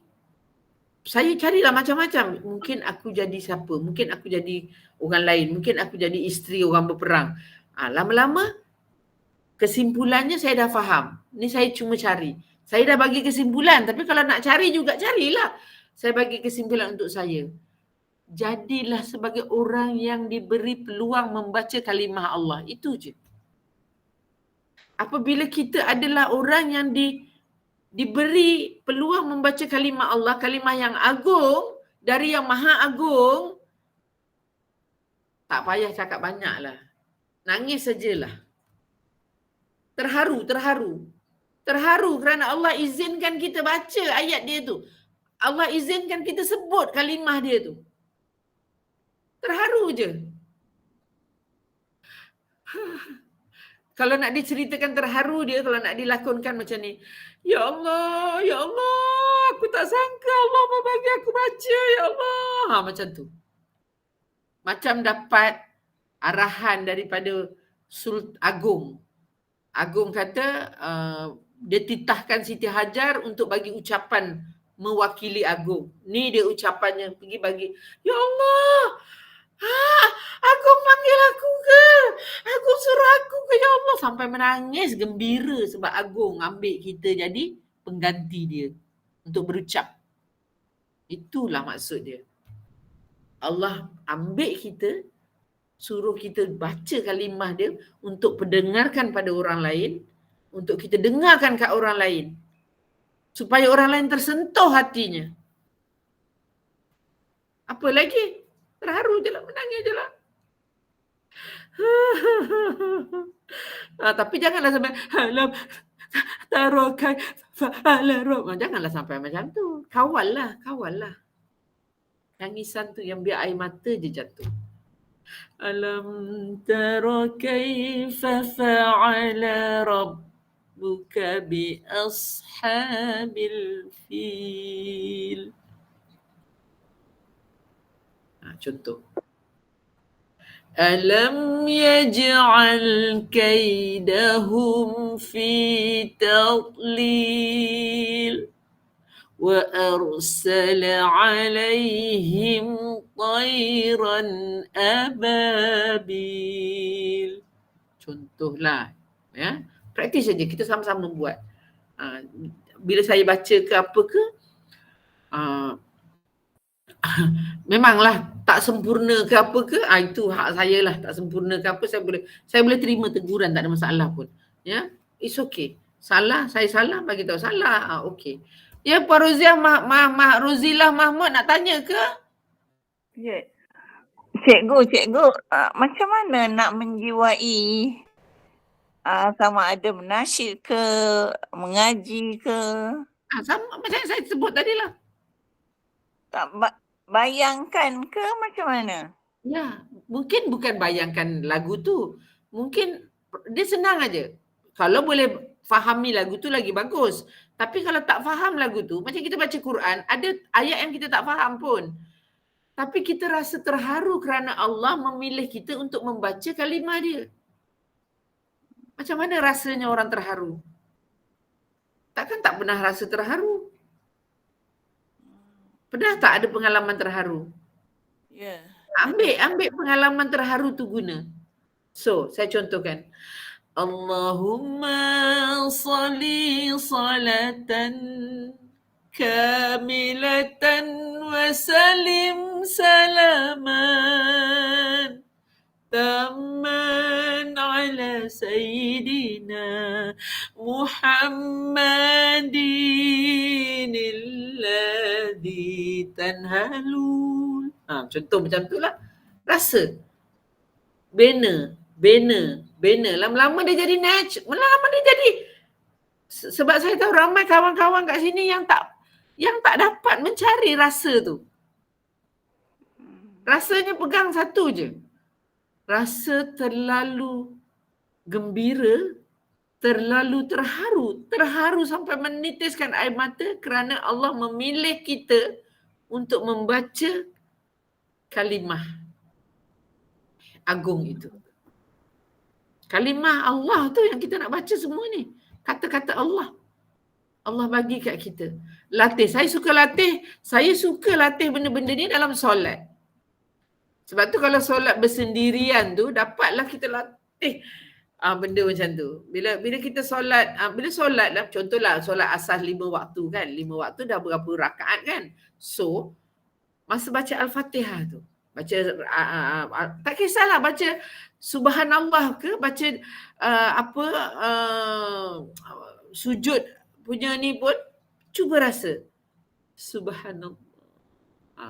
Speaker 1: saya carilah macam-macam. Mungkin aku jadi siapa? Mungkin aku jadi orang lain. Mungkin aku jadi isteri orang berperang. Lama-lama kesimpulannya saya dah faham. Ni saya cuma cari. Saya dah bagi kesimpulan. Tapi kalau nak cari juga, carilah. Saya bagi kesimpulan untuk saya. Jadilah sebagai orang yang diberi peluang membaca kalimah Allah. Itu je. Apabila kita adalah orang yang diberi peluang membaca kalimah Allah, kalimah yang agung, dari yang maha agung, tak payah cakap banyak lah. Nangis sajalah. Terharu kerana Allah izinkan kita baca ayat dia tu. Allah izinkan kita sebut kalimah dia tu. Terharu je. Kalau nak diceritakan terharu dia, kalau nak dilakonkan macam ni. Ya Allah, aku tak sangka Allah mau bagi aku baca, ya Allah. Macam tu. Macam dapat arahan daripada Agung. Agung kata dia titahkan Siti Hajar untuk bagi ucapan mewakili Agung. Ni dia ucapannya, pergi bagi. Ya Allah, Agung panggil aku ke? Agung suruh aku ke? Ya Allah, sampai menangis gembira sebab Agung ambil kita jadi pengganti dia untuk berucap. Itulah maksud dia. Allah ambil kita, suruh kita baca kalimah dia untuk pendengarkan pada orang lain, untuk kita dengarkan kat orang lain. Supaya orang lain tersentuh hatinya. Apa lagi? Terharu je lah, menangis je lah. Tapi janganlah sampai alam tarokai fa'ala rob. Janganlah sampai macam tu. Kawal lah. Tangisan tu yang biar air mata je jatuh. Alam tarokai fa'ala rabbuka bi ashabil fil. Contoh. Alam yaj'al kaidahum fi tadlil wa arsala alaihim tayran ababil. Contohlah. Ya. Praktis saja. Kita sama-sama buat. Bila saya baca ke apa ke, memanglah tak sempurna ke apa ke, itu hak saya lah. Tak sempurna ke apa, saya boleh terima teguran, tak ada masalah pun. Ya, it's okay. Salah, saya salah, bagi tahu salah. Okay. Ya, Puan Roziah, Rozilah Mahmud nak tanya ke?
Speaker 3: Ya. Cikgu, macam mana nak menjiwai sama ada menasyid ke, mengaji ke?
Speaker 1: Sama macam yang saya sebut tadi lah.
Speaker 3: Tak bayangkan ke macam mana?
Speaker 1: Ya, mungkin bukan bayangkan lagu tu. Mungkin dia senang aja. Kalau boleh fahami lagu tu lagi bagus. Tapi kalau tak faham lagu tu, macam kita baca Quran, ada ayat yang kita tak faham pun. Tapi kita rasa terharu kerana Allah memilih kita untuk membaca kalimah dia. Macam mana rasanya orang terharu? Takkan tak pernah rasa terharu? Pernah tak ada pengalaman terharu?
Speaker 3: Ya.
Speaker 1: Ambil pengalaman terharu tu guna. So, saya contohkan. Allahumma salli salatan kamilatan wa salim salaman tamman ala sayyidina Muhammadin alladhi tanhalun. Contoh macam tu lah. Rasa. Bina. Lama-lama dia jadi lama-lama dia jadi. Sebab saya tahu ramai kawan-kawan kat sini yang tak dapat mencari rasa tu. Rasanya pegang satu je. Rasa terlalu gembira, terlalu terharu sampai menitiskan air mata kerana Allah memilih kita untuk membaca kalimah agung itu. Kalimah Allah tu yang kita nak baca semua ni. Kata-kata Allah. Allah bagi kat kita. Latih. Saya suka latih benda-benda ni dalam solat. Sebab tu kalau solat bersendirian tu, dapatlah kita latih benda macam tu. Bila kita solat, bila solat lah, contohlah solat asas 5 waktu kan. 5 waktu dah berapa rakaat kan. So, masa baca Al-Fatihah tu, baca tak kisahlah baca subhanallah ke, baca sujud punya ni pun cuba rasa subhanallah,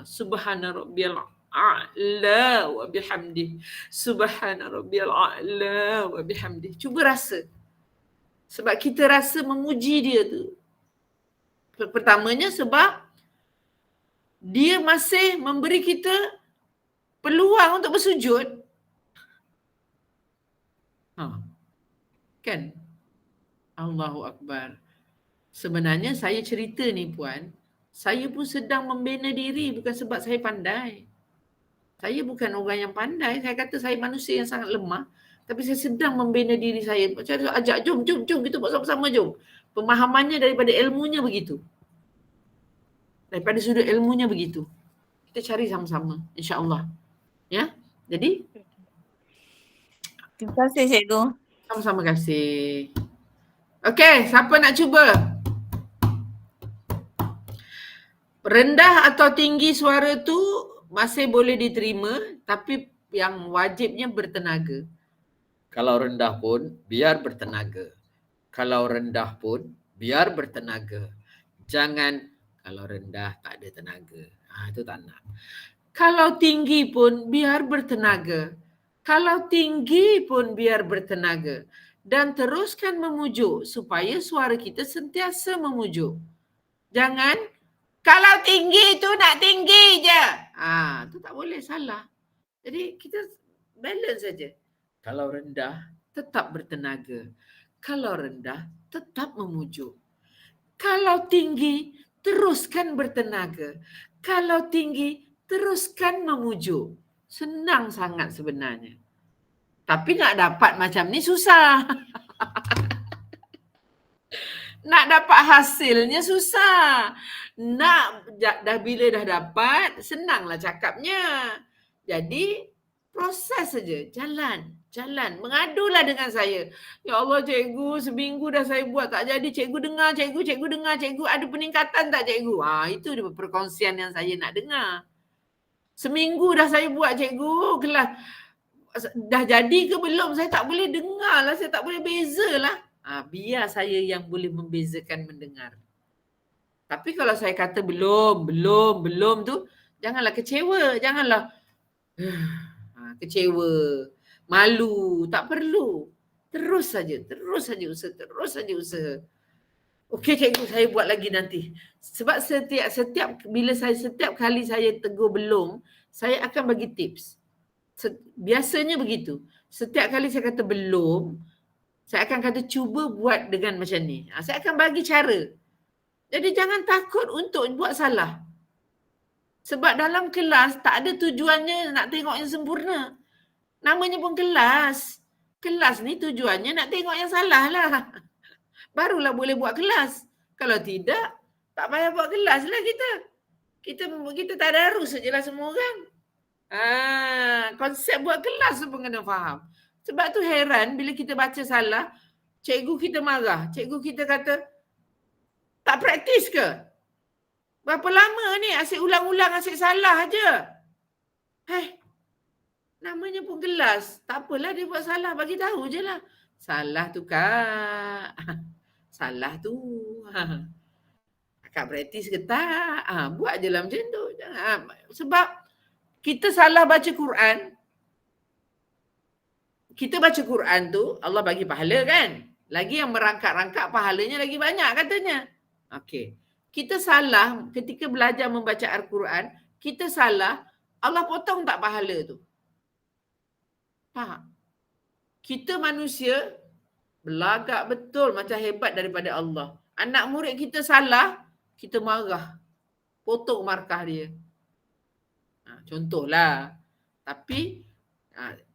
Speaker 1: subhana rabbiyal a'la wa bihamdi, subhana rabbiyal a'la wa bihamdi. Cuba rasa. Sebab kita rasa memuji dia tu. Pertamanya sebab dia masih memberi kita peluang untuk bersujud. Kan? Allahu Akbar. Sebenarnya saya cerita ni Puan, saya pun sedang membina diri bukan sebab saya pandai. Saya bukan orang yang pandai. Saya kata saya manusia yang sangat lemah. Tapi saya sedang membina diri saya. Macam ajak jom kita buat sama-sama jom. Pemahamannya daripada ilmunya begitu. Daripada sudut ilmunya begitu. Kita cari sama-sama, insya-Allah. Ya. Jadi
Speaker 3: terima kasih cikgu.
Speaker 1: Sama-sama kasih. Okey, siapa nak cuba? Rendah atau tinggi suara tu masih boleh diterima, tapi yang wajibnya bertenaga. Kalau rendah pun biar bertenaga. Kalau rendah pun biar bertenaga. Jangan kalau rendah tak ada tenaga. Itu tak nak. Kalau tinggi pun biar bertenaga. Kalau tinggi pun biar bertenaga. Dan teruskan memujuk supaya suara kita sentiasa memujuk. Jangan kalau tinggi tu nak tinggi je. Tu tak boleh, salah. Jadi kita balance saja. Kalau rendah tetap bertenaga. Kalau rendah tetap memujuk. Kalau tinggi teruskan bertenaga. Kalau tinggi teruskan memujuk. Senang sangat sebenarnya. Tapi nak dapat macam ni susah. Nak dapat hasilnya susah. Bila dah dapat, senanglah cakapnya. Jadi, proses saja. Jalan. Mengadulah dengan saya. Ya Allah cikgu, seminggu dah saya buat tak jadi. Cikgu dengar. Ada peningkatan tak cikgu? Itu perkongsian yang saya nak dengar. Seminggu dah saya buat cikgu, kelas dah jadi ke belum? Saya tak boleh dengar lah, saya tak boleh bezalah. Biar saya yang boleh membezakan mendengar. Tapi kalau saya kata belum tu, janganlah kecewa, janganlah kecewa, malu, tak perlu. Terus saja usaha. Okey cikgu, saya buat lagi nanti. Sebab setiap kali saya tegur belum, saya akan bagi tips. Biasanya begitu. Setiap kali saya kata belum, saya akan kata cuba buat dengan macam ni. Saya akan bagi cara. Jadi jangan takut untuk buat salah. Sebab dalam kelas tak ada tujuannya nak tengok yang sempurna. Namanya pun kelas. Kelas ni tujuannya nak tengok yang salah lah. Barulah boleh buat kelas. Kalau tidak, tak payah buat kelas lah kita. Kita tadarus sajalah semua kan. Konsep buat kelas tu pun kena faham. Sebab tu heran bila kita baca salah, cikgu kita marah. Cikgu kita kata, tak praktis ke? Berapa lama ni asyik ulang-ulang, asyik salah aja. Namanya pun kelas. Tak apalah dia buat salah, bagi tahu je lah. Salah tu kak. Salah tu. Kak praktis ke tak? Buat je lah macam tu. Sebab kita salah baca Quran. Kita baca Quran tu, Allah bagi pahala kan? Lagi yang merangkak-rangkak pahalanya lagi banyak katanya. Okey. Kita salah ketika belajar membaca Al-Quran, kita salah, Allah potong tak pahala tu? Faham? Kita manusia belagak betul macam hebat daripada Allah. Anak murid kita salah, kita marah. Potong markah dia. Contohlah. Tapi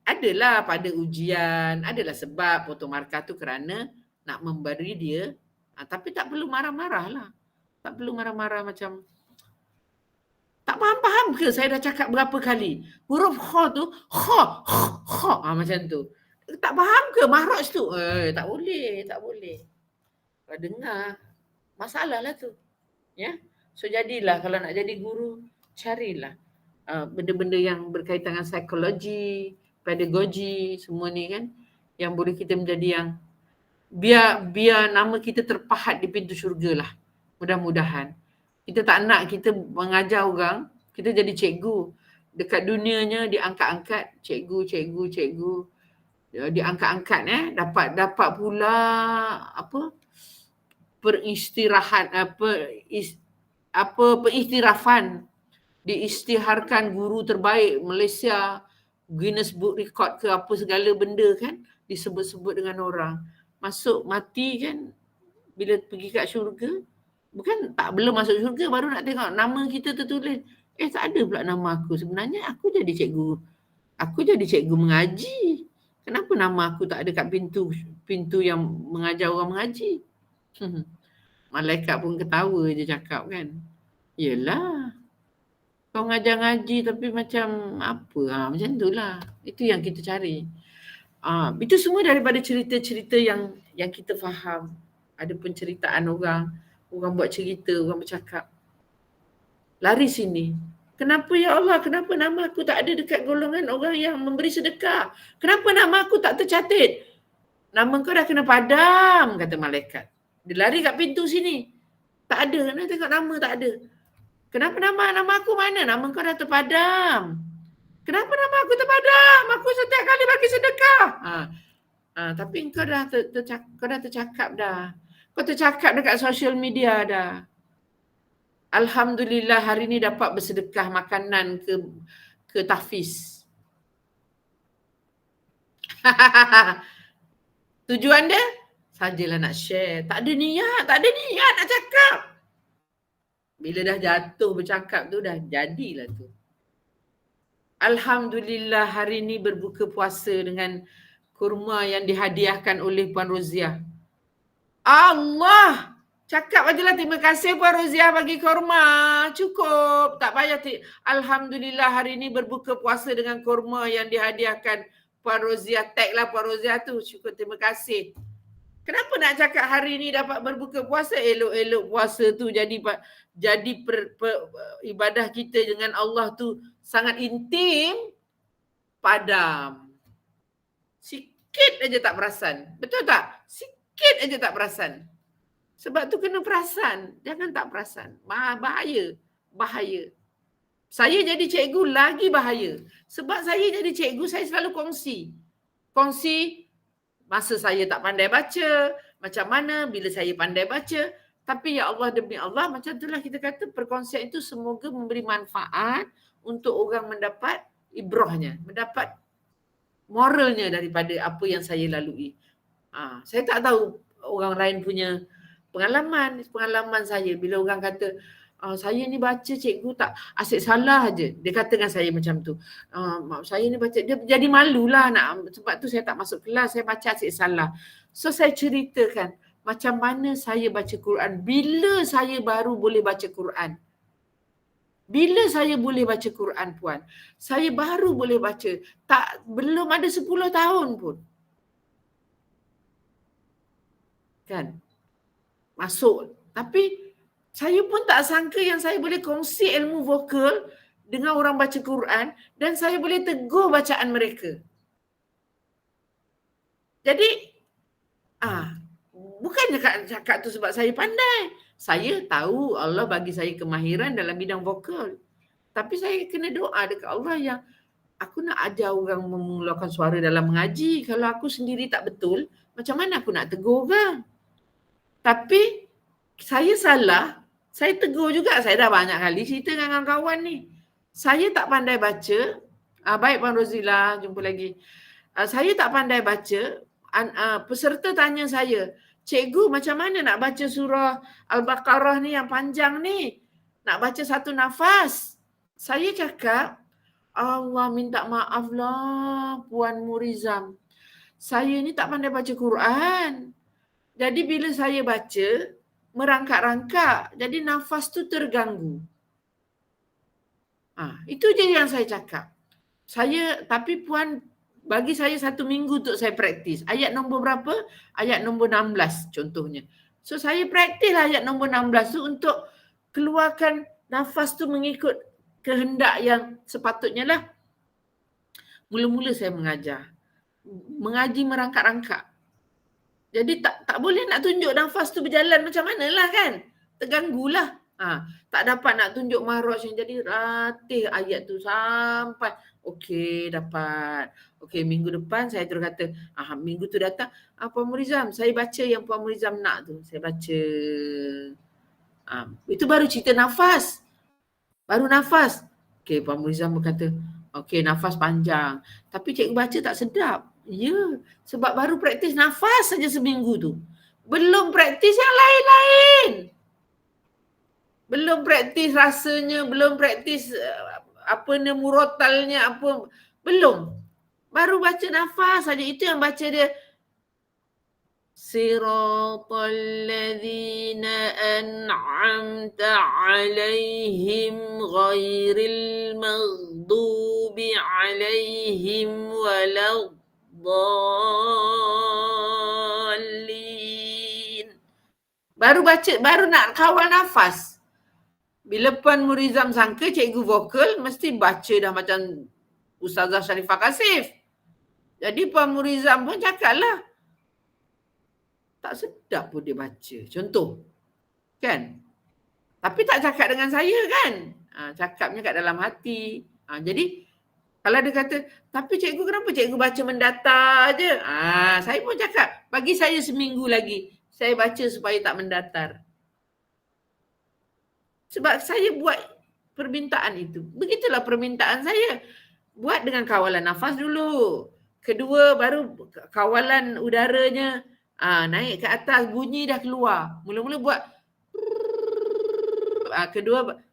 Speaker 1: adalah pada ujian, adalah sebab potong markah tu kerana nak memberi dia. Tapi tak perlu marah-marah lah. Tak perlu marah-marah macam tak faham ke saya dah cakap berapa kali. Huruf kha tu, kha. Macam tu. Tak faham ke mahraj tu? Tak boleh. Kalau dengar, masalah lah tu. Ya. So jadilah kalau nak jadi guru, carilah benda-benda yang berkaitan dengan psikologi, pedagogi, semua ni kan. Yang boleh kita menjadi yang biar nama kita terpahat di pintu syurga lah. Mudah-mudahan. Kita tak nak kita mengajar orang, kita jadi cikgu. Dekat dunianya diangkat-angkat, cikgu. Diangkat-angkat dapat pula pengistirafan. Diisytiharkan guru terbaik Malaysia, Guinness Book Record ke apa segala benda kan, disebut-sebut dengan orang. Masuk mati kan, bila pergi kat syurga, belum masuk syurga baru nak tengok nama kita tertulis. Tak ada pula nama aku. Sebenarnya aku jadi cikgu mengaji. Kenapa nama aku tak ada kat pintu yang mengajar orang mengaji? Malaikat pun ketawa je cakap kan. Yelah. Kau ngajar ngaji tapi macam apa? Macam itulah. Itu yang kita cari. Itu semua daripada cerita-cerita yang kita faham. Ada penceritaan orang buat cerita, orang bercakap. Lari sini. Kenapa ya Allah? Kenapa nama aku tak ada dekat golongan orang yang memberi sedekah? Kenapa nama aku tak tercatat? Nama kau dah kena padam, kata malaikat. Dia lari kat pintu sini. Tak ada. Nak tengok nama tak ada. Kenapa nama aku mana? Nama kau dah terpadam. Kenapa nama aku terpadam? Aku setiap kali bagi sedekah. Tapi kau dah tercakap dah. Kau tercakap dekat social media dah. Alhamdulillah hari ni dapat bersedekah makanan ke tahfiz. Tujuan dia? Sajalah nak share. Tak ada niat nak cakap. Bila dah jatuh bercakap tu dah jadilah tu. Alhamdulillah hari ni berbuka puasa dengan kurma yang dihadiahkan oleh Puan Roziah. Allah! Cakap ajalah terima kasih Puan Roziah bagi kurma. Cukup. Tak payah. Alhamdulillah hari ni berbuka puasa dengan kurma yang dihadiahkan Puan Roziah. Taglah Puan Roziah tu. Syukur, terima kasih. Kenapa nak cakap hari ni dapat berbuka puasa? Elok-elok puasa tu jadi ibadah kita dengan Allah tu sangat intim, padam. Sikit aja tak perasan. Betul tak? Sikit aja tak perasan. Sebab tu kena perasan. Jangan tak perasan. Bahaya. Bahaya. Saya jadi cikgu lagi bahaya. Sebab saya jadi cikgu, saya selalu kongsi. Kongsi masa saya tak pandai baca, macam mana bila saya pandai baca. Tapi ya Allah demi Allah, macam itulah kita kata perkongsian itu semoga memberi manfaat untuk orang mendapat ibrahnya, mendapat moralnya daripada apa yang saya lalui. Saya tak tahu orang lain punya pengalaman saya bila orang kata saya ni baca cikgu tak asyik salah je. Dia kata dengan saya macam tu. Saya ni baca, dia jadi malulah sebab tu saya tak masuk kelas, saya baca asyik salah. So saya ceritakan macam mana saya baca Quran. Bila saya baru boleh baca Quran. Bila saya boleh baca Quran, puan? Saya baru boleh baca. Belum ada 10 tahun pun. Kan? Masuk. Tapi saya pun tak sangka yang saya boleh kongsi ilmu vokal dengan orang baca Quran dan saya boleh tegur bacaan mereka. Jadi, bukannya cakap tu sebab saya pandai. Saya tahu Allah bagi saya kemahiran dalam bidang vokal. Tapi saya kena doa dekat Allah yang aku nak ajar orang mengeluarkan suara dalam mengaji. Kalau aku sendiri tak betul, macam mana aku nak tegur orang? Tapi saya salah, saya tegur juga. Saya dah banyak kali cerita dengan kawan ni. Saya tak pandai baca. Baik Puan Rozila, jumpa lagi. Saya tak pandai baca. Peserta tanya saya, cikgu macam mana nak baca surah Al-Baqarah ni yang panjang ni? Nak baca satu nafas. Saya cakap, Allah minta maaf lah Puan Murizam. Saya ni tak pandai baca Quran. Jadi bila saya baca, merangkak-rangkak. Jadi nafas tu terganggu. Itu je yang saya cakap. Tapi Puan bagi saya 1 minggu untuk saya praktis. Ayat nombor berapa? Ayat nombor 16 contohnya. So saya praktis ayat nombor 16 tu untuk keluarkan nafas tu mengikut kehendak yang sepatutnya lah. Mula-mula saya mengajar. Mengaji merangkak-rangkak. Jadi tak boleh nak tunjuk nafas tu berjalan macam mana lah kan. Terganggulah. Tak dapat nak tunjuk maraj yang jadi ratih ayat tu sampai okey dapat. Okey minggu depan saya terus kata, minggu tu datang, Puan Murizam saya baca yang Puan Murizam nak tu. Saya baca. Itu baru cerita nafas. Baru nafas. Okey Puan Murizam berkata, okey nafas panjang. Tapi cikgu baca tak sedap. Ya, sebab baru praktis nafas saja seminggu tu. Belum praktis yang lain-lain. Belum praktis rasanya, belum praktis murotalnya apa. Belum. Baru baca nafas saja. Itu yang baca dia. Siratal ladzina an'amta alaihim ghairil maghdubi alaihim waladdallin. Baru baca, baru nak kawal nafas. Bila Puan Murizam sangka cikgu vokal mesti baca dah macam Ustazah Sharifah Kasif. Jadi Puan Murizam pun cakap lah. Tak sedap pun dia baca. Contoh. Kan? Tapi tak cakap dengan saya kan? Cakapnya kat dalam hati. Jadi kalau dia kata, tapi cikgu kenapa cikgu baca mendatar je? Saya pun cakap, bagi saya seminggu lagi. Saya baca supaya tak mendatar. Sebab saya buat permintaan itu. Begitulah permintaan saya. Buat dengan kawalan nafas dulu. Kedua baru kawalan udaranya naik ke atas, bunyi dah keluar. Mula-mula buat kedua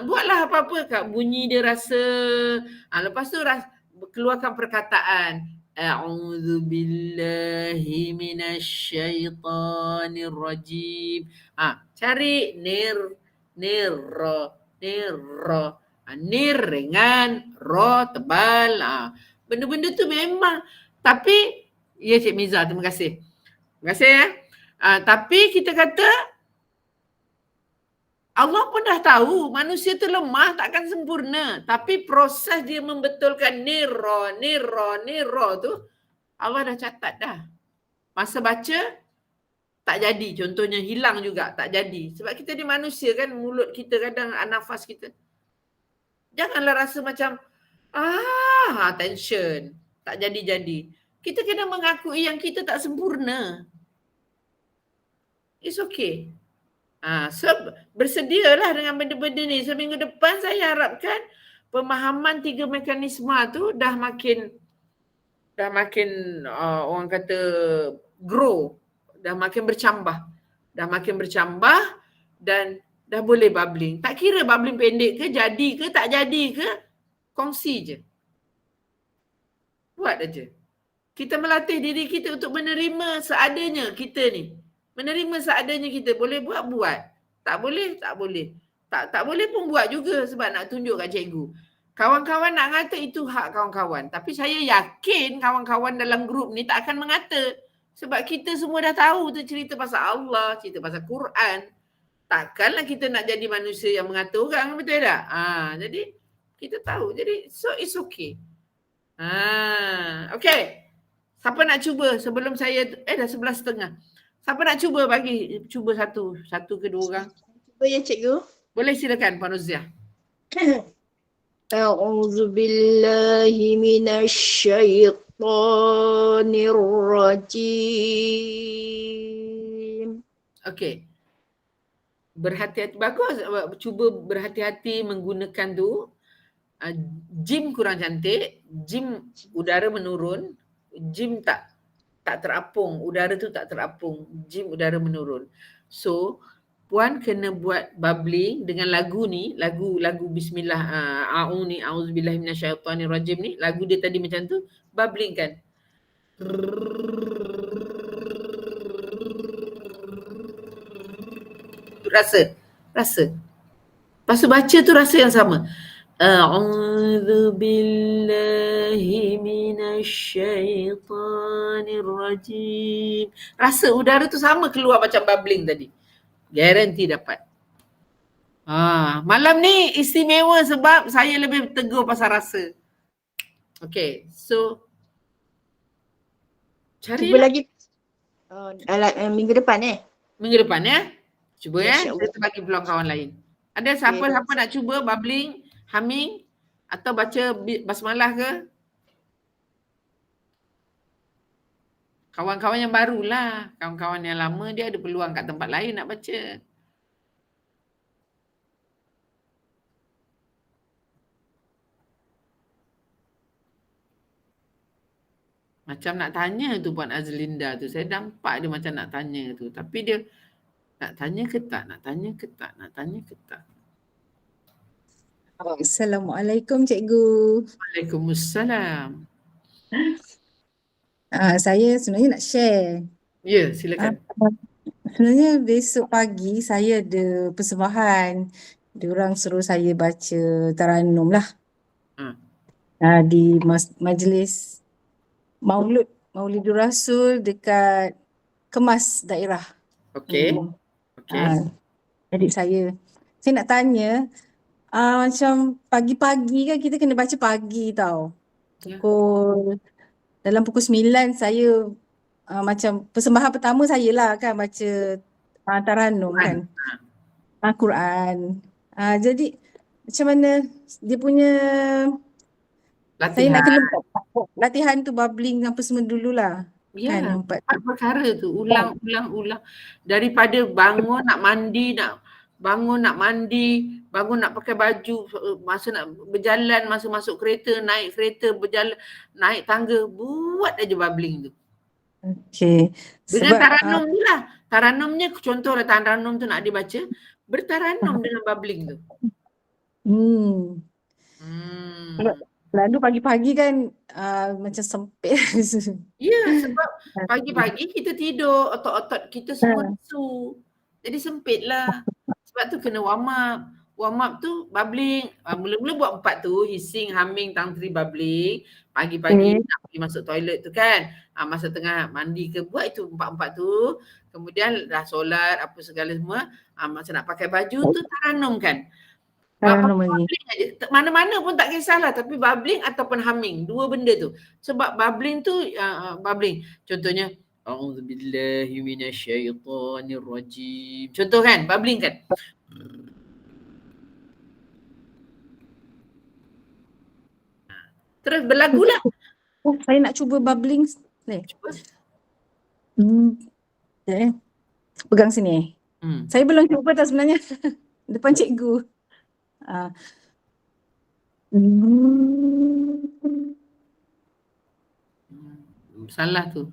Speaker 1: buatlah apa-apa bunyi dia rasa. Lepas tu keluarkan perkataan. A'udzu billahi minasyaitonir rajim. Cari nir ringan, ro tebal. Benda-benda tu memang. Tapi ya Cik Miza, terima kasih. Terima kasih ya. Tapi kita kata Allah pun dah tahu manusia tu lemah, takkan sempurna. Tapi proses dia membetulkan niro tu Allah dah catat dah. Masa baca tak jadi. Contohnya hilang juga, tak jadi. Sebab kita ni manusia kan, mulut kita kadang, nafas kita. Janganlah rasa macam, tension. Tak jadi-jadi. Kita kena mengakui yang kita tak sempurna. It's okay. So bersedialah dengan benda-benda ni. Seminggu depan saya harapkan pemahaman 3 mekanisme tu dah makin orang kata grow, dah makin bercambah. Dan dah boleh bubbling. Tak kira bubbling pendek ke, jadi ke, tak jadi ke, kongsi je. Buat aja. Kita melatih diri kita untuk menerima seadanya kita ni. Menerima seadanya kita. Boleh buat. Tak boleh. Tak boleh pun buat juga sebab nak tunjuk kat cikgu. Kawan-kawan nak ngata itu hak kawan-kawan. Tapi saya yakin kawan-kawan dalam grup ni tak akan mengata. Sebab kita semua dah tahu tu cerita pasal Allah, cerita pasal Quran. Takkanlah kita nak jadi manusia yang mengata orang, betul tak? Jadi kita tahu. Jadi so it's okay. Okay. Siapa nak cuba sebelum saya dah 11:30. Siapa nak cuba cuba satu ke dua orang?
Speaker 4: Cuba ya cikgu.
Speaker 1: Boleh silakan Puan Uziah.
Speaker 4: A'udzu billahi minasyaitonir rajim.
Speaker 1: Okey. Berhati-hati, bagus. Cuba berhati-hati menggunakan tu. Jim kurang cantik, jim udara menurun, jim tak terapung, udara tu tak terapung, jim udara menurun. So puan kena buat bubbling dengan lagu ni, lagu bismillah, a'udzubillahi minasyaitonirrajim ni, lagu dia tadi macam tu, bubbling kan. Rasa. Lepas tu baca tu rasa yang sama. A'udzubillahi minasyaitonirrajim. Rasa udara tu sama keluar macam bubbling tadi. Garanti dapat. Malam ni istimewa sebab saya lebih tegur pasal rasa. Okay, so
Speaker 4: Cuba lagi minggu depan
Speaker 1: Minggu depan ya. Cuba
Speaker 4: InsyaAllah.
Speaker 1: Kita bagi peluang kawan lain. Ada siapa nak cuba bubbling, humming atau baca basmalah ke? Kawan-kawan yang barulah. Kawan-kawan yang lama dia ada peluang kat tempat lain nak baca. Macam nak tanya tu Puan Azlinda tu. Saya nampak dia macam nak tanya tu. Tapi dia nak tanya ke tak?
Speaker 5: Assalamualaikum cikgu.
Speaker 1: Waalaikumsalam.
Speaker 5: Saya sebenarnya nak share.
Speaker 1: Ya, silakan.
Speaker 5: Sebenarnya besok pagi saya ada persembahan. Diorang suruh saya baca Taranum lah. Di majlis Maulidur Rasul dekat Kemas daerah.
Speaker 1: Okey.
Speaker 5: Adik saya nak tanya, macam pagi-pagi kan kita kena baca pagi tau. Dalam pukul 9 saya macam persembahan pertama saya lah kan baca Taranum kan. Al-Quran. Jadi macam mana dia punya saya nak kena latihan tu bubbling apa semua dululah.
Speaker 1: Ya,
Speaker 5: Kan,
Speaker 1: empat perkara tu ulang. Daripada bangun nak mandi, bangun nak pakai baju, masa nak berjalan, masa masuk kereta, naik kereta, berjalan, naik tangga, buat aja bubbling tu.
Speaker 5: Okey.
Speaker 1: Dengan taranum ni lah. Taranumnya contohlah taranum tu nak dibaca, bertaranum dengan bubbling tu.
Speaker 5: Lalu pagi-pagi kan macam sempit.
Speaker 1: Ya, sebab pagi-pagi kita tidur, otot-otot kita semua lesu. Jadi sempit lah. Sebab tu kena warm up. Warm up tu bubbling. Mula-mula buat 4 tu, hissing, humming, tangtri, bubbling. Pagi-pagi nak pergi masuk toilet tu kan. Masa tengah mandi ke, buat itu 4 tu. Kemudian dah solat, apa segala semua. Masa nak pakai baju tu taranum kan. Bubbling aja. Mana-mana pun tak kisahlah, tapi bubbling ataupun humming, dua benda tu. Sebab bubbling tu bubbling. Contohnya A'udzubillahi minasyaitonirrajim. Contoh kan, bubbling kan. Terus berlagu lah.
Speaker 5: Oh, saya nak cuba bubbling.
Speaker 1: Cuba.
Speaker 5: Pegang sini. Saya belum cuba tau sebenarnya. Depan cikgu.
Speaker 1: Salah tu.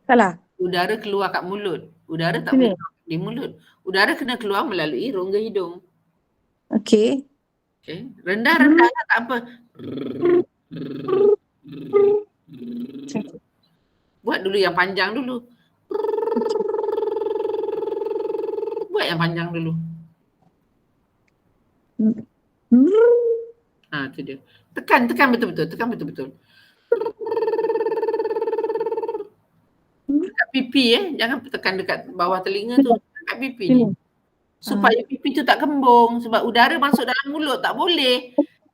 Speaker 5: Salah.
Speaker 1: Udara keluar kat mulut. Udara tak
Speaker 5: Sini.
Speaker 1: boleh keluar di mulut. Udara kena keluar melalui rongga hidung.
Speaker 5: Okey.
Speaker 1: Okay. Rendah-rendah lah, tak apa. Buat dulu yang panjang dulu. Buat yang panjang dulu. Tu dia. Tekan betul-betul. Tekan betul-betul. Dekat pipi jangan tekan dekat bawah telinga tu. Dekat pipi ni. Supaya pipi tu tak kembung. Sebab udara masuk dalam mulut tak boleh.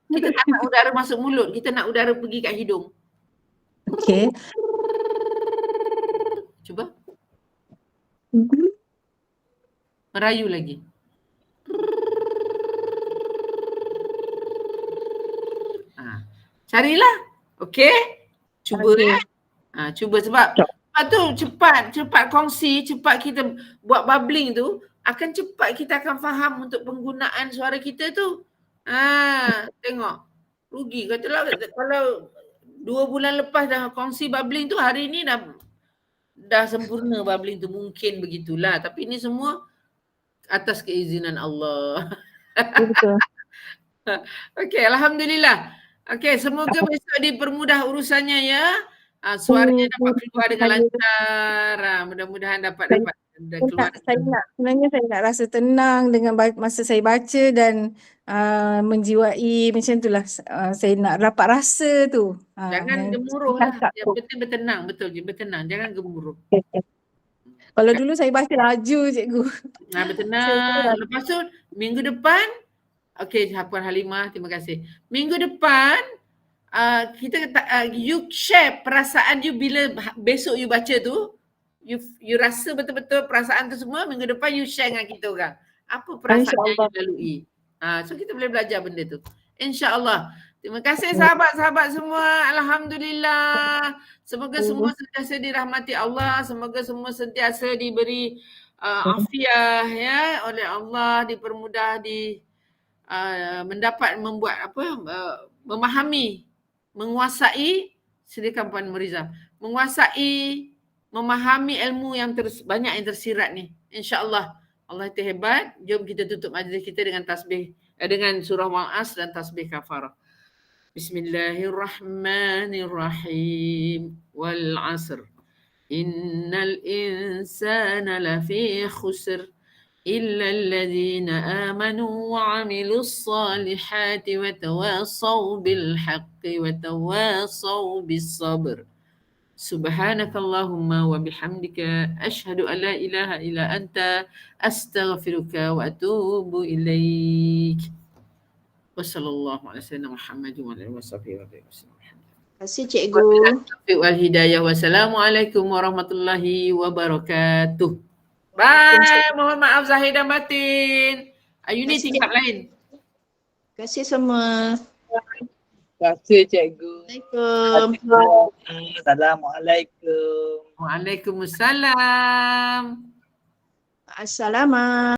Speaker 1: Kita tak nak udara masuk mulut. Kita nak udara pergi kat hidung.
Speaker 5: Okey.
Speaker 1: Cuba. Merayu lagi. Carilah. Okey? Cuba cuba sebab tu cepat kongsi, cepat kita buat bubbling tu, akan cepat kita akan faham untuk penggunaan suara kita tu. Tengok. Rugi katalah kalau 2 bulan lepas dah kongsi bubbling tu, hari ni dah sempurna bubbling tu, mungkin begitulah. Tapi ini semua atas keizinan Allah.
Speaker 5: Betul.
Speaker 1: Okey, alhamdulillah. Okey, semoga besok dipermudah urusannya ya. Suaranya dapat keluar dengan lancar. Mudah-mudahan dapat keluar.
Speaker 5: Sebenarnya saya nak rasa tenang dengan masa saya baca dan menjiwai macam itulah. Saya nak dapat rasa tu.
Speaker 1: Jangan gemuruh lah. Yang penting bertenang. Betul je, bertenang. Jangan gemuruh.
Speaker 5: Kalau dulu saya baca laju cikgu.
Speaker 1: Bertenang. Lepas tu minggu depan, okey, Puan Halimah, terima kasih. Minggu depan kita you share perasaan you bila besok you baca tu, you rasa betul-betul perasaan tu semua, minggu depan you share dengan kita orang. Apa perasaan yang you lalui. So kita boleh belajar benda tu. InsyaAllah. Terima kasih sahabat-sahabat semua. Alhamdulillah. Semoga semua sentiasa dirahmati Allah. Semoga semua sentiasa diberi afiah ya oleh Allah, dipermudah, mendapat memahami, menguasai, silakan Puan Murizam, menguasai, memahami ilmu yang banyak yang tersirat ni. InsyaAllah. Allah itu hebat. Jom kita tutup majlis kita dengan tasbih, dengan surah Wal-Asr dan tasbih kafarah. Bismillahirrahmanirrahim. Wal-Asr. Innal insana lafi khusr. إلا الذين آمنوا وعملوا الصالحات وتواصوا بالحق وتواصوا بالصبر سبحانك اللهم وبحمدك أشهد أن لا إله إلا أنت أستغفرك وأتوب إليك وصلى الله على سيدنا محمد وعلى آله وصحبه وسلم.
Speaker 4: Terima kasih cikgu.
Speaker 1: Wal-hidayah. Wassalamualaikum warahmatullahi wabarakatuh. Bye. Mohon maaf zahir dan batin. You ni tingkat lain.
Speaker 4: Terima kasih semua.
Speaker 2: Terima kasih cikgu.
Speaker 4: Assalamualaikum.
Speaker 2: Assalamualaikum.
Speaker 1: Waalaikumsalam.
Speaker 4: Assalamualaikum.